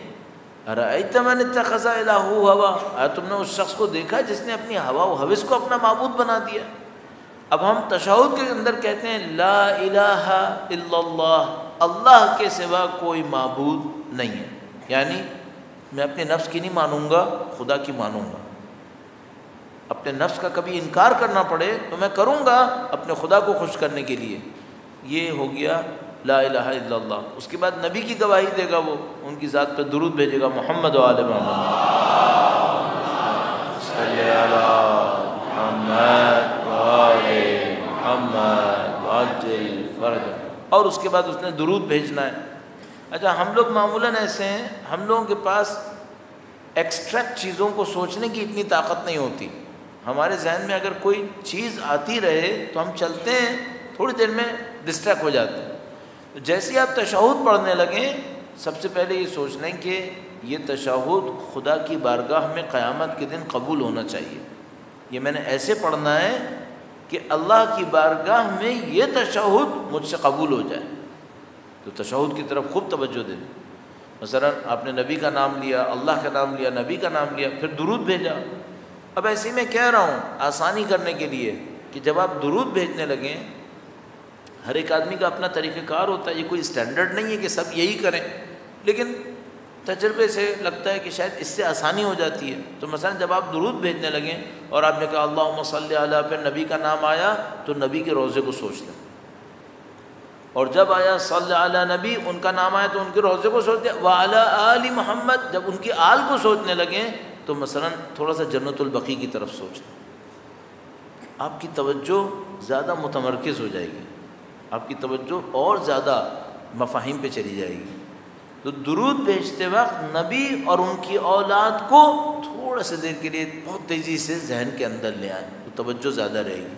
ارأیت من اتخذ الہہ ہواہ, آیا تم نے اس شخص کو دیکھا جس نے اپنی ہوا و ہوس کو اپنا معبود بنا دیا. اب ہم تشہد کے اندر کہتے ہیں لا الہ الا اللہ, اللہ کے سوا کوئی معبود نہیں ہے. یعنی میں اپنے نفس کی نہیں مانوں گا, خدا کی مانوں گا. اپنے نفس کا کبھی انکار کرنا پڑے تو میں کروں گا اپنے خدا کو خوش کرنے کے لیے. یہ ہو گیا لا الہ الا اللہ. اس کے بعد نبی کی گواہی دے گا, وہ ان کی ذات پہ درود بھیجے گا, محمد و آل محمد صلی علی محمد و آل محمد وعجل فرج. اور اس کے بعد اس نے درود بھیجنا ہے. اچھا, ہم لوگ معمولاً ایسے ہیں, ہم لوگوں کے پاس ایکسٹریکٹ چیزوں کو سوچنے کی اتنی طاقت نہیں ہوتی. ہمارے ذہن میں اگر کوئی چیز آتی رہے تو ہم چلتے ہیں, تھوڑی دیر میں ڈسٹریکٹ ہو جاتے ہیں. جیسے ہی آپ تشہد پڑھنے لگیں, سب سے پہلے یہ سوچ لیں کہ یہ تشہد خدا کی بارگاہ میں قیامت کے دن قبول ہونا چاہیے. یہ میں نے ایسے پڑھنا ہے کہ اللہ کی بارگاہ میں یہ تشہد مجھ سے قبول ہو جائے. تو تشہد کی طرف خوب توجہ دیں. مثلا آپ نے نبی کا نام لیا, اللہ کا نام لیا, نبی کا نام لیا, پھر درود بھیجا. اب ایسے میں کہہ رہا ہوں آسانی کرنے کے لیے کہ جب آپ درود بھیجنے لگیں, ہر ایک آدمی کا اپنا طریقہ کار ہوتا ہے, یہ کوئی اسٹینڈرڈ نہیں ہے کہ سب یہی کریں, لیکن تجربے سے لگتا ہے کہ شاید اس سے آسانی ہو جاتی ہے. تو مثلا جب آپ درود بھیجنے لگیں اور آپ نے کہا اللہم صلی علی, پھر نبی کا نام آیا تو نبی کے روضے کو سوچ لیں. اور جب آیا صلی علی نبی, ان کا نام آیا تو ان کے روضے کو سوچ دیا. وعلی آل محمد, جب ان کی آل کو سوچنے لگیں تو مثلا تھوڑا سا جنت البقیع کی طرف سوچ لیں. آپ کی توجہ زیادہ متمرکز ہو جائے گی, آپ کی توجہ اور زیادہ مفاہیم پہ چلی جائے گی. تو درود بھیجتے وقت نبی اور ان کی اولاد کو تھوڑا سا دیر کے لیے بہت تیزی سے ذہن کے اندر لے آئیں, تو توجہ زیادہ رہے گی.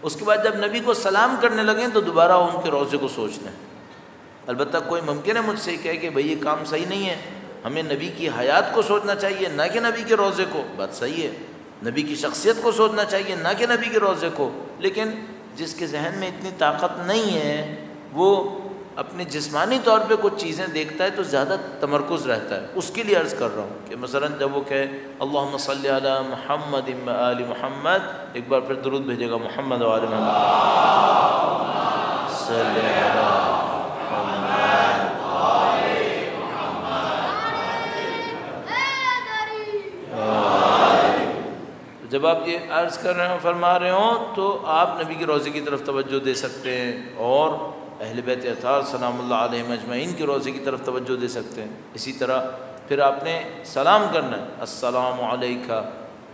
اس کے بعد جب نبی کو سلام کرنے لگیں تو دوبارہ ان کے روضے کو سوچ لیں. البتہ کوئی ممکن ہے مجھ سے کہے کہ بھئی یہ کام صحیح نہیں ہے, ہمیں نبی کی حیات کو سوچنا چاہیے نہ کہ نبی کے روضے کو. بات صحیح ہے, نبی کی شخصیت کو سوچنا چاہیے نہ کہ نبی کے روضے کو. لیکن جس کے ذہن میں اتنی طاقت نہیں ہے, وہ اپنے جسمانی طور پہ کچھ چیزیں دیکھتا ہے تو زیادہ تمرکز رہتا ہے. اس کے لیے عرض کر رہا ہوں کہ مثلا جب وہ کہے اللہم صلی علی محمد و آل محمد, ایک بار پھر درود بھیجے گا محمد و آل محمد صلی علی محمد و آل محمد. جب آپ یہ عرض کر رہے ہوں فرما رہے ہوں تو آپ نبی کے روضے کی طرف توجہ دے سکتے ہیں اور اہل بیت اطہار سلام اللہ علیہم اجمعین کے روضے کی طرف توجہ دے سکتے ہیں۔ اسی طرح پھر آپ نے سلام کرنا ہے، السلام علیکہ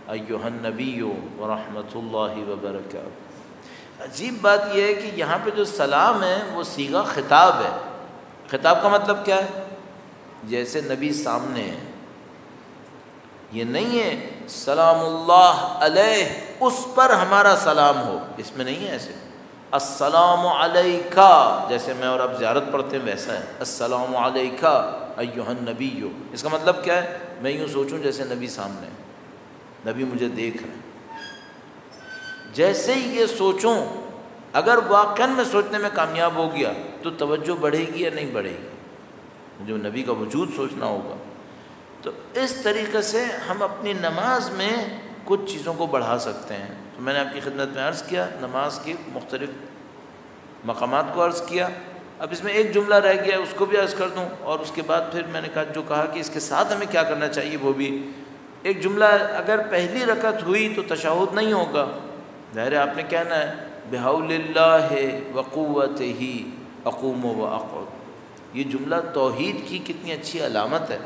ایھا النبی ورحمۃ اللہ وبرکاتہ۔ عجیب بات یہ ہے کہ یہاں پہ جو سلام ہے وہ صیغہ خطاب ہے۔ خطاب کا مطلب کیا ہے؟ جیسے نبی سامنے ہے، یہ نہیں ہے سلام اللہ علیہ اس پر ہمارا سلام ہو، اس میں نہیں ہے ایسے۔ السلام علیکہ جیسے میں اور آپ زیارت پڑھتے ہیں ویسا ہے، السلام علیکہ ایھا النبی۔ اس کا مطلب کیا ہے؟ میں یوں سوچوں جیسے نبی سامنے ہے، نبی مجھے دیکھ رہے ہیں، جیسے ہی یہ سوچوں اگر واقعاً میں سوچنے میں کامیاب ہو گیا تو توجہ بڑھے گی یا نہیں بڑھے گی؟ جو نبی کا وجود سوچنا ہوگا۔ تو اس طریقے سے ہم اپنی نماز میں کچھ چیزوں کو بڑھا سکتے ہیں۔ تو میں نے آپ کی خدمت میں عرض کیا، نماز کے مختلف مقامات کو عرض کیا۔ اب اس میں ایک جملہ رہ گیا، اس کو بھی عرض کر دوں، اور اس کے بعد پھر میں نے کہا کہ اس کے ساتھ ہمیں کیا کرنا چاہیے وہ بھی ایک جملہ۔ اگر پہلی رکعت ہوئی تو تشہد نہیں ہوگا، ظاہر ہے آپ نے کہنا ہے بحول اللہ وقوتہ اقوم واقعد۔ یہ جملہ توحید کی کتنی اچھی علامت ہے،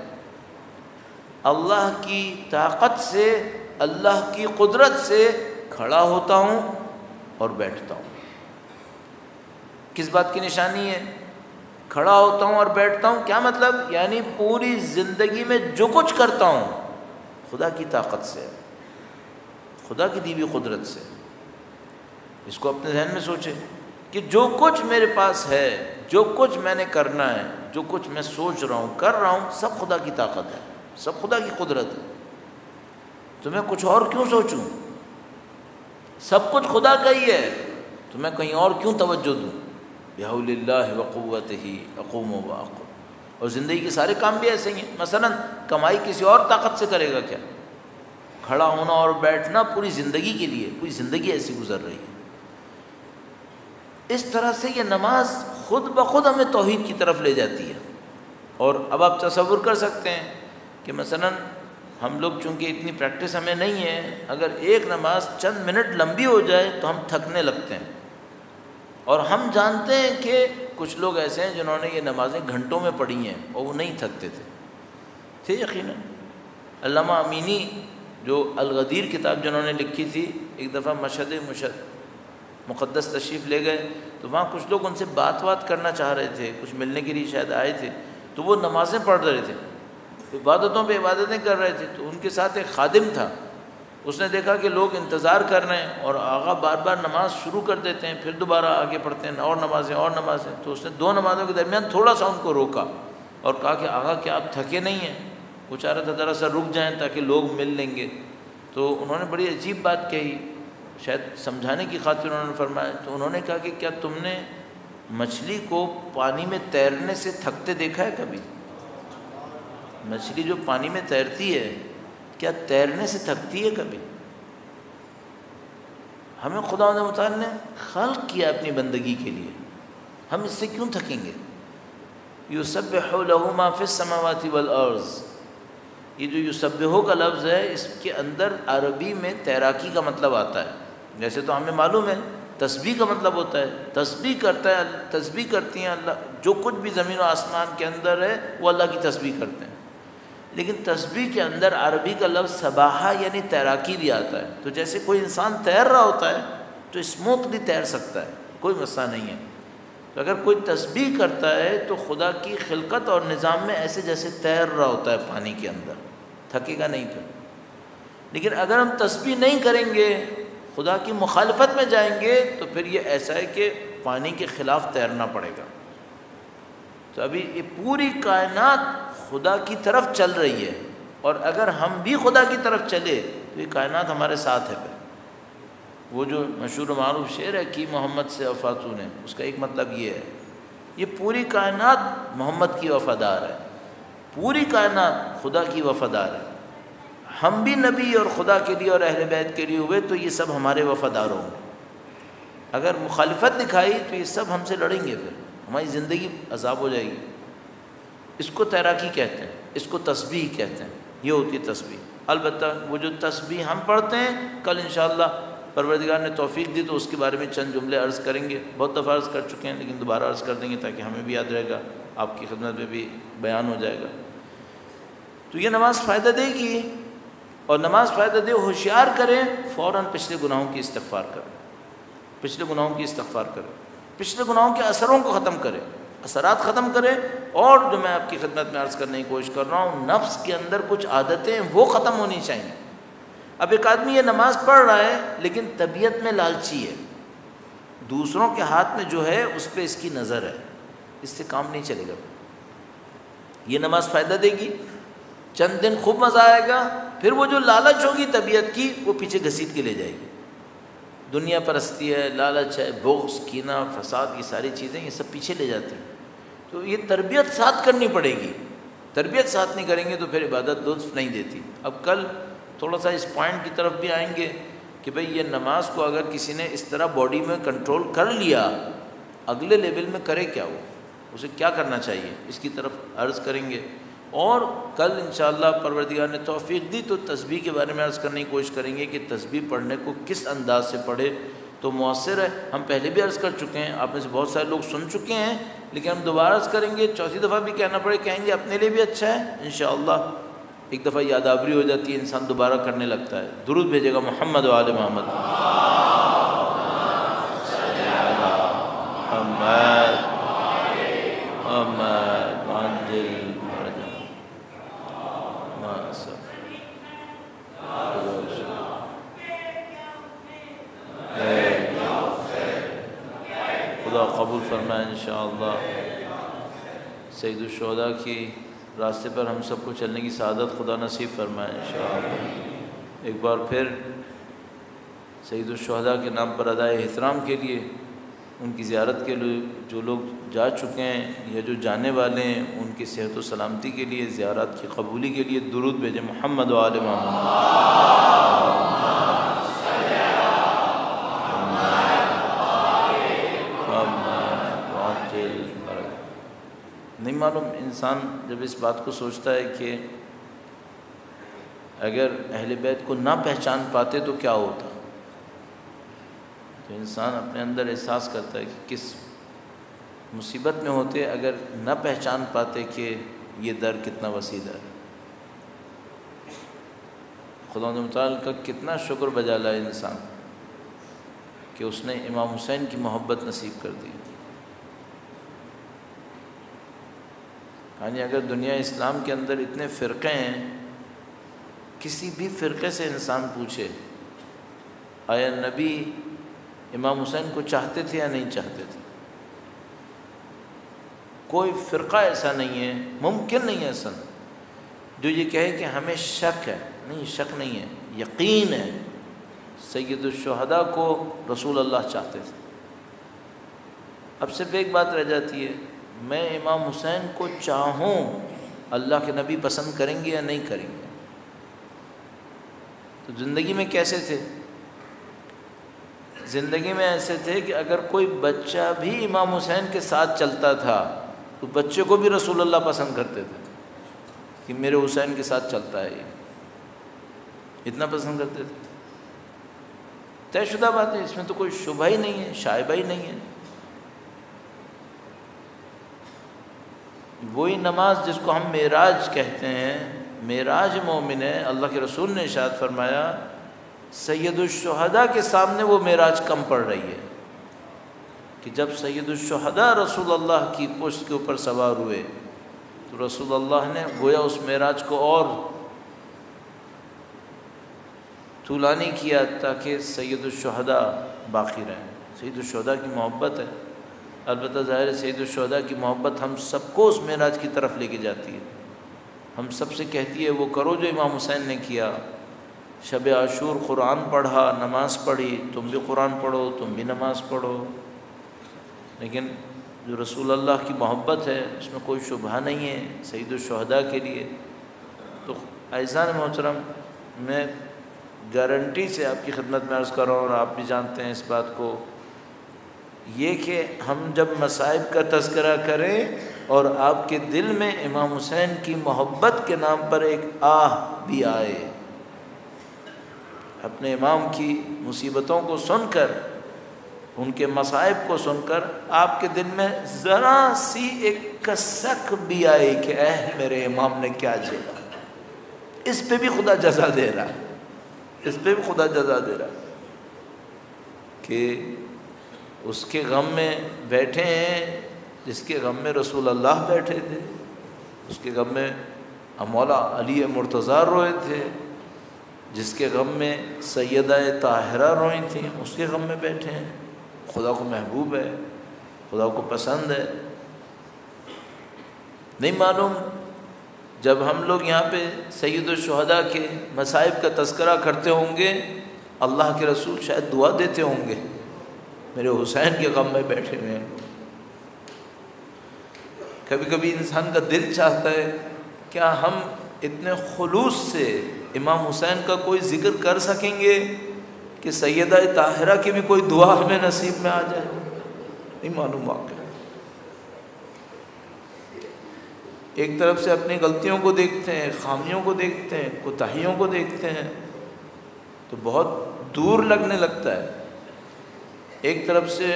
اللہ کی طاقت سے، اللہ کی قدرت سے کھڑا ہوتا ہوں اور بیٹھتا ہوں۔ کس بات کی نشانی ہے؟ کھڑا ہوتا ہوں اور بیٹھتا ہوں، کیا مطلب؟ یعنی پوری زندگی میں جو کچھ کرتا ہوں خدا کی طاقت سے، خدا کی دی ہوئی قدرت سے۔ اس کو اپنے ذہن میں سوچیں کہ جو کچھ میرے پاس ہے، جو کچھ میں نے کرنا ہے، جو کچھ میں سوچ رہا ہوں کر رہا ہوں، سب خدا کی طاقت ہے، سب خدا کی قدرت ہے۔ تو میں کچھ اور کیوں سوچوں؟ سب کچھ خدا کا ہی ہے، تو میں کہیں اور کیوں توجہ دوں؟ بحول اللہ وقوتہ اقوم واقعد۔ اور زندگی کے سارے کام بھی ایسے ہی ہیں۔ مثلا کمائی کسی اور طاقت سے کرے گا کیا؟ کھڑا ہونا اور بیٹھنا پوری زندگی کے لیے، پوری زندگی ایسی گزر رہی ہے۔ اس طرح سے یہ نماز خود بخود ہمیں توحید کی طرف لے جاتی ہے۔ اور اب آپ تصور کر سکتے ہیں کہ مثلا ہم لوگ چونکہ اتنی پریکٹس ہمیں نہیں ہے، اگر ایک نماز چند منٹ لمبی ہو جائے تو ہم تھکنے لگتے ہیں، اور ہم جانتے ہیں کہ کچھ لوگ ایسے ہیں جنہوں نے یہ نمازیں گھنٹوں میں پڑھی ہیں اور وہ نہیں تھکتے تھے یقیناً۔ علامہ امینی جو الغدیر کتاب جنہوں نے لکھی تھی، ایک دفعہ مشہد مقدس تشریف لے گئے تو وہاں کچھ لوگ ان سے بات کرنا چاہ رہے تھے، کچھ ملنے کے لیے شاید آئے تھے، تو وہ نمازیں پڑھ رہے تھے، عبادتوں پہ عبادتیں کر رہے تھے۔ تو ان کے ساتھ ایک خادم تھا، اس نے دیکھا کہ لوگ انتظار کر رہے ہیں اور آغا بار بار نماز شروع کر دیتے ہیں، پھر دوبارہ آگے پڑھتے ہیں، اور نمازیں اور نمازیں۔ تو اس نے دو نمازوں کے درمیان تھوڑا سا ان کو روکا اور کہا کہ آغا کیا آپ تھکے نہیں ہیں؟ وہ چاہ رہا تھا ذرا سا رک جائیں تاکہ لوگ مل لیں گے۔ تو انہوں نے بڑی عجیب بات کہی، شاید سمجھانے کی خاطر انہوں نے فرمایا، تو انہوں نے کہا کہ کیا تم نے مچھلی کو پانی میں تیرنے سے تھکتے دیکھا ہے کبھی؟ مچھلی جو پانی میں تیرتی ہے کیا تیرنے سے تھکتی ہے کبھی؟ ہمیں خدا متعال نے خلق کیا اپنی بندگی کے لیے، ہم اس سے کیوں تھکیں گے؟ یسبح لہ ما فی السماوات والارض، یہ جو یسبحو کا لفظ ہے اس کے اندر عربی میں تیراکی کا مطلب آتا ہے۔ جیسے تو ہمیں معلوم ہے تسبیح کا مطلب ہوتا ہے، تسبیح کرتا ہے، تسبیح کرتی ہیں اللہ، جو کچھ بھی زمین و آسمان کے اندر ہے وہ اللہ کی تسبیح کرتے ہیں۔ لیکن تسبیح کے اندر عربی کا لفظ سباحہ یعنی تیراکی بھی آتا ہے۔ تو جیسے کوئی انسان تیر رہا ہوتا ہے تو اسموتھلی تیر سکتا ہے، کوئی مسئلہ نہیں ہے۔ تو اگر کوئی تسبیح کرتا ہے تو خدا کی خلقت اور نظام میں ایسے جیسے تیر رہا ہوتا ہے پانی کے اندر، تھکے گا نہیں پھر۔ لیکن اگر ہم تسبیح نہیں کریں گے، خدا کی مخالفت میں جائیں گے، تو پھر یہ ایسا ہے کہ پانی کے خلاف تیرنا پڑے گا۔ تو ابھی یہ پوری کائنات خدا کی طرف چل رہی ہے، اور اگر ہم بھی خدا کی طرف چلے تو یہ کائنات ہمارے ساتھ ہے۔ پھر وہ جو مشہور و معروف شعر ہے کہ محمد سے وفاتوں نے، اس کا ایک مطلب یہ ہے، یہ پوری کائنات محمد کی وفادار ہے، پوری کائنات خدا کی وفادار ہے۔ ہم بھی نبی اور خدا کے لیے اور اہل بیت کے لیے ہوئے تو یہ سب ہمارے وفادار ہوں گے۔ اگر مخالفت دکھائی تو یہ سب ہم سے لڑیں گے، پھر ہماری زندگی عذاب ہو جائے گی۔ اس کو تیراکی کہتے ہیں، اس کو تسبیح کہتے ہیں، یہ ہوتی ہے تسبیح۔ البتہ وہ جو تسبیح ہم پڑھتے ہیں کل انشاءاللہ پروردگار نے توفیق دی تو اس کے بارے میں چند جملے عرض کریں گے، بہت دفعہ عرض کر چکے ہیں لیکن دوبارہ عرض کر دیں گے تاکہ ہمیں بھی یاد رہے گا، آپ کی خدمت میں بھی بیان ہو جائے گا۔ تو یہ نماز فائدہ دے گی، اور نماز فائدہ دے ہوشیار کریں، فوراً پچھلے گناہوں کی استغفار کریں، پچھلے گناہوں کی استغفار کریں، پچھلے گناہوں کے اثروں کو ختم کریں، اثرات ختم کریں۔ اور جو میں آپ کی خدمت میں عرض کرنے کی کوشش کر رہا ہوں، نفس کے اندر کچھ عادتیں وہ ختم ہونی چاہیے۔ اب ایک آدمی یہ نماز پڑھ رہا ہے لیکن طبیعت میں لالچی ہے، دوسروں کے ہاتھ میں جو ہے اس پہ اس کی نظر ہے، اس سے کام نہیں چلے گا۔ یہ نماز فائدہ دے گی، چند دن خوب مزہ آئے گا، پھر وہ جو لالچ ہوگی طبیعت کی وہ پیچھے گھسیٹ کے لے جائے گی۔ دنیا پرستی ہے، لالچ ہے، بغض، کینہ، فساد، یہ ساری چیزیں یہ سب پیچھے لے جاتی ہیں۔ تو یہ تربیت ساتھ کرنی پڑے گی، تربیت ساتھ نہیں کریں گے تو پھر عبادت لطف نہیں دیتی۔ اب کل تھوڑا سا اس پوائنٹ کی طرف بھی آئیں گے کہ بھئی یہ نماز کو اگر کسی نے اس طرح باڈی میں کنٹرول کر لیا، اگلے لیول میں کرے کیا، وہ اسے کیا کرنا چاہیے، اس کی طرف عرض کریں گے۔ اور کل انشاءاللہ پروردگار نے توفیق دی تو تسبیح کے بارے میں عرض کرنے کی کوشش کریں گے کہ تسبیح پڑھنے کو کس انداز سے پڑھے تو مؤثر ہے۔ ہم پہلے بھی عرض کر چکے ہیں، آپ میں سے بہت سارے لوگ سن چکے ہیں، لیکن ہم دوبارہ عرض کریں گے، چوتھی دفعہ بھی کہنا پڑے کہیں گے، اپنے لیے بھی اچھا ہے انشاءاللہ۔ ایک دفعہ یادآوری ہو جاتی ہے، انسان دوبارہ کرنے لگتا ہے۔ درود بھیجے گا محمد و آل محمد۔ خدا قبول فرمائے انشاءاللہ۔ سید الشہداء کی راستے پر ہم سب کو چلنے کی سعادت خدا نصیب فرمائے انشاءاللہ۔ ایک بار پھر سید الشہداء کے نام پر ادائے احترام کے لیے، ان کی زیارت کے لیے جو لوگ جا چکے ہیں یا جو جانے والے ہیں، ان کی صحت و سلامتی کے لیے، زیارت کی قبولی کے لیے درود بھیجیں محمد و آل محمد۔ نہیں معلوم انسان جب اس بات کو سوچتا ہے کہ اگر اہل بیت کو نہ پہچان پاتے تو کیا ہوتا، تو انسان اپنے اندر احساس کرتا ہے کہ کس مصیبت میں ہوتے اگر نہ پہچان پاتے کہ یہ در کتنا وسیع در ہے۔ خدا متعال کا کتنا شکر بجا لائے انسان کہ اس نے امام حسین کی محبت نصیب کر دی۔ یعنی اگر دنیا اسلام کے اندر اتنے فرقے ہیں، کسی بھی فرقے سے انسان پوچھے آیا نبی امام حسین کو چاہتے تھے یا نہیں چاہتے تھے، کوئی فرقہ ایسا نہیں ہے، ممکن نہیں ہے ایسا جو یہ کہے کہ ہمیں شک ہے۔ نہیں، شک نہیں ہے، یقین ہے، سید الشہداء کو رسول اللہ چاہتے تھے۔ اب صرف ایک بات رہ جاتی ہے، میں امام حسین کو چاہوں، اللہ کے نبی پسند کریں گے یا نہیں کریں گے؟ تو زندگی میں کیسے تھے؟ زندگی میں ایسے تھے کہ اگر کوئی بچہ بھی امام حسین کے ساتھ چلتا تھا تو بچے کو بھی رسول اللہ پسند کرتے تھے کہ میرے حسین کے ساتھ چلتا ہے، یہ اتنا پسند کرتے تھے۔ طے شدہ بات ہے، اس میں تو کوئی شبہ ہی نہیں ہے، شائبہ ہی نہیں ہے۔ وہی نماز جس کو ہم معراج کہتے ہیں، معراج مومن ہے۔ اللہ کے رسول نے ارشاد فرمایا سید الشہداء کے سامنے وہ معراج کم پڑ رہی ہے، کہ جب سید الشہداء رسول اللہ کی پشت کے اوپر سوار ہوئے تو رسول اللہ نے گویا اس معراج کو اور طولانی کیا تاکہ سید الشہداء باقی رہیں۔ سید الشہداء کی محبت ہے، البتہ ظاہر ہے سید الشہداء کی محبت ہم سب کو اس معراج کی طرف لے کے جاتی ہے، ہم سب سے کہتی ہے وہ کرو جو امام حسین نے کیا۔ شب عاشور قرآن پڑھا، نماز پڑھی، تم بھی قرآن پڑھو، تم بھی نماز پڑھو۔ لیکن جو رسول اللہ کی محبت ہے اس میں کوئی شبہ نہیں ہے سید الشہداء کے لیے۔ تو عزیزان محترم، میں گارنٹی سے آپ کی خدمت میں عرض کر رہا ہوں، اور آپ بھی جانتے ہیں اس بات کو، یہ کہ ہم جب مصائب کا تذکرہ کریں اور آپ کے دل میں امام حسین کی محبت کے نام پر ایک آہ بھی آئے، اپنے امام کی مصیبتوں کو سن کر، ان کے مصائب کو سن کر آپ کے دل میں ذرا سی ایک کسک بھی آئی کہ اے میرے امام نے کیا جھیلا، اس پہ بھی خدا جزا دے رہا ہے، اس پہ بھی خدا جزا دے رہا ہے کہ اس کے غم میں بیٹھے ہیں جس کے غم میں رسول اللہ بیٹھے تھے، اس کے غم میں مولا علی مرتضیٰ روئے تھے، جس کے غم میں سیدہ طاہرہ روئی تھیں، اس کے غم میں بیٹھے ہیں۔ خدا کو محبوب ہے، خدا کو پسند ہے۔ نہیں معلوم جب ہم لوگ یہاں پہ سید الشہداء کے مصائب کا تذکرہ کرتے ہوں گے، اللہ کے رسول شاید دعا دیتے ہوں گے، میرے حسین کے غم میں بیٹھے ہوئے ہیں۔ کبھی کبھی انسان کا دل چاہتا ہے کیا ہم اتنے خلوص سے امام حسین کا کوئی ذکر کر سکیں گے کہ سیدہ طاہرہ کی بھی کوئی دعا ہمیں نصیب میں آ جائے؟ نہیں معلوم واقعہ۔ ایک طرف سے اپنی غلطیوں کو دیکھتے ہیں، خامیوں کو دیکھتے ہیں، کوتاہیوں کو دیکھتے ہیں تو بہت دور لگنے لگتا ہے، ایک طرف سے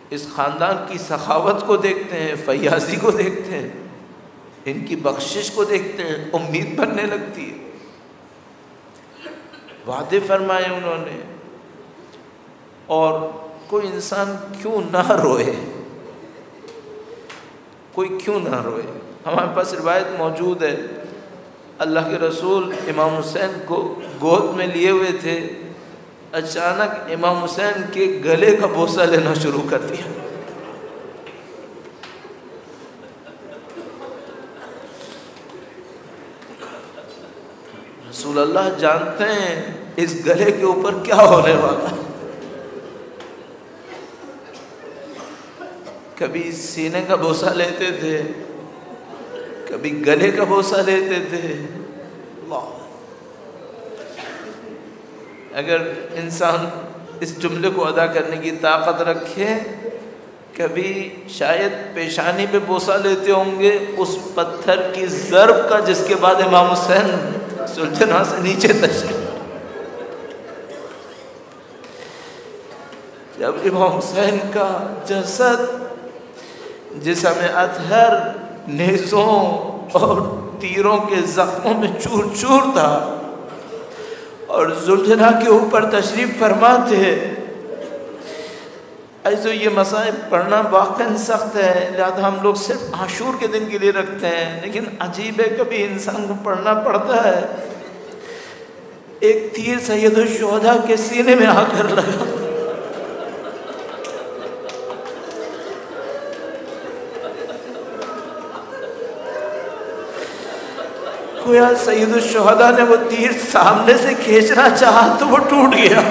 اس خاندان کی سخاوت کو دیکھتے ہیں، فیاضی کو دیکھتے ہیں، ان کی بخشش کو دیکھتے ہیں، امید بننے لگتی ہے۔ وعدے فرمائے انہوں نے، اور کوئی انسان کیوں نہ روئے، کوئی کیوں نہ روئے۔ ہمارے پاس روایت موجود ہے، اللہ کے رسول امام حسین کو گود میں لیے ہوئے تھے، اچانک امام حسین کے گلے کا بوسہ لینا شروع کر دیا۔ رسول اللہ جانتے ہیں اس گلے کے اوپر کیا ہونے والا۔ کبھی سینے کا بوسہ لیتے تھے، کبھی گلے کا بوسہ لیتے تھے۔ اللہ، اگر انسان اس جملے کو ادا کرنے کی طاقت رکھے، کبھی شاید پیشانی پہ بوسہ لیتے ہوں گے اس پتھر کی ضرب کا جس کے بعد امام حسین سلطنہ سے نیچے تشریف۔ جب امام حسین کا جسد جسم اطہر نیزوں اور تیروں کے زخموں میں چور چور تھا اور زلجھنا کے اوپر تشریف فرما تھے، ایسے یہ مسائل پڑھنا واقعاً سخت ہے، لہذا ہم لوگ صرف عاشور کے دن کے لیے رکھتے ہیں، لیکن عجیب ہے کبھی انسان کو پڑھنا پڑتا ہے۔ ایک تیر سید الشہداء کے سینے میں آ کر لگا، گویا سید الشہداء نے وہ تیر سامنے سے کھینچنا چاہا تو وہ ٹوٹ گیا۔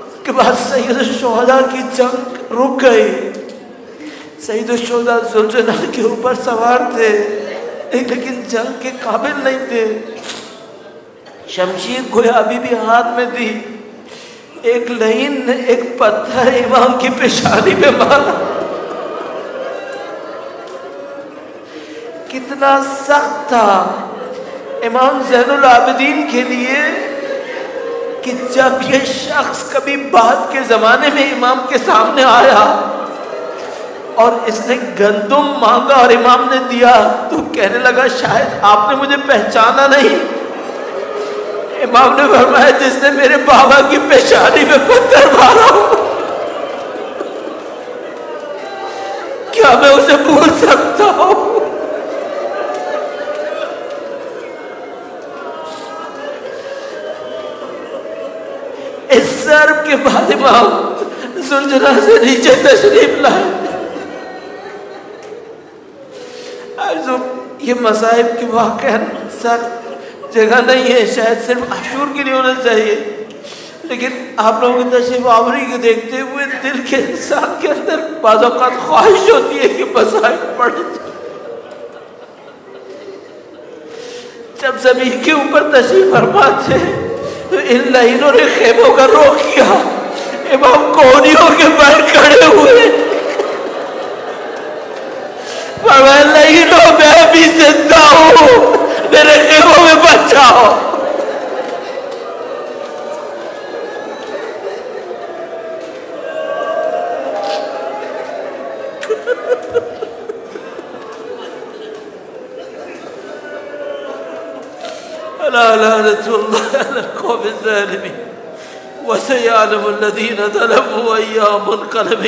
اس کے بعد سید الشہداء کی جنگ رک گئی۔ سید الشہداء زلجنہ کے اوپر سوار تھے لیکن جنگ کے قابل نہیں تھے۔ شمشیر گویا ابھی بھی ہاتھ میں تھی، ایک لعین نے ایک پتھر امام کی پیشانی پہ مارا۔ کتنا سخت تھا امام زین العابدین کے لیے کہ جب یہ شخص کبھی بعد کے زمانے میں امام کے سامنے آیا اور اس نے گندم مانگا اور امام نے دیا تو کہنے لگا شاید آپ نے مجھے پہچانا نہیں۔ امام نے فرمایا جس نے میرے بابا کی پیشانی میں پتھر مارا کیا میں اسے بھول سکتا ہوں؟ اس ضرب کے بعد امام زلجنہ سے نیچے تشریف لائے۔ یہ مصائب کے واقعہ سخت جگہ نہیں ہے، شاید صرف عاشور کے لیے ہونا چاہیے، لیکن آپ لوگوں کی تشریف آوری کو دیکھتے ہوئے دل کے انسان کے اندر بعض اوقات خواہش ہوتی ہے کہ مصائب پڑھ جائے۔ جب زمین کے اوپر تشریف فرما تھے تو ان لعینوں نے خیموں کا رخ کیا، امام کونیوں کے بل کھڑے ہوئے میرے خیموں میں بچ جاؤ۔ ألا لعنة الله على القوم الظالمين وسيعلم الذين ظلموا أيام منقلب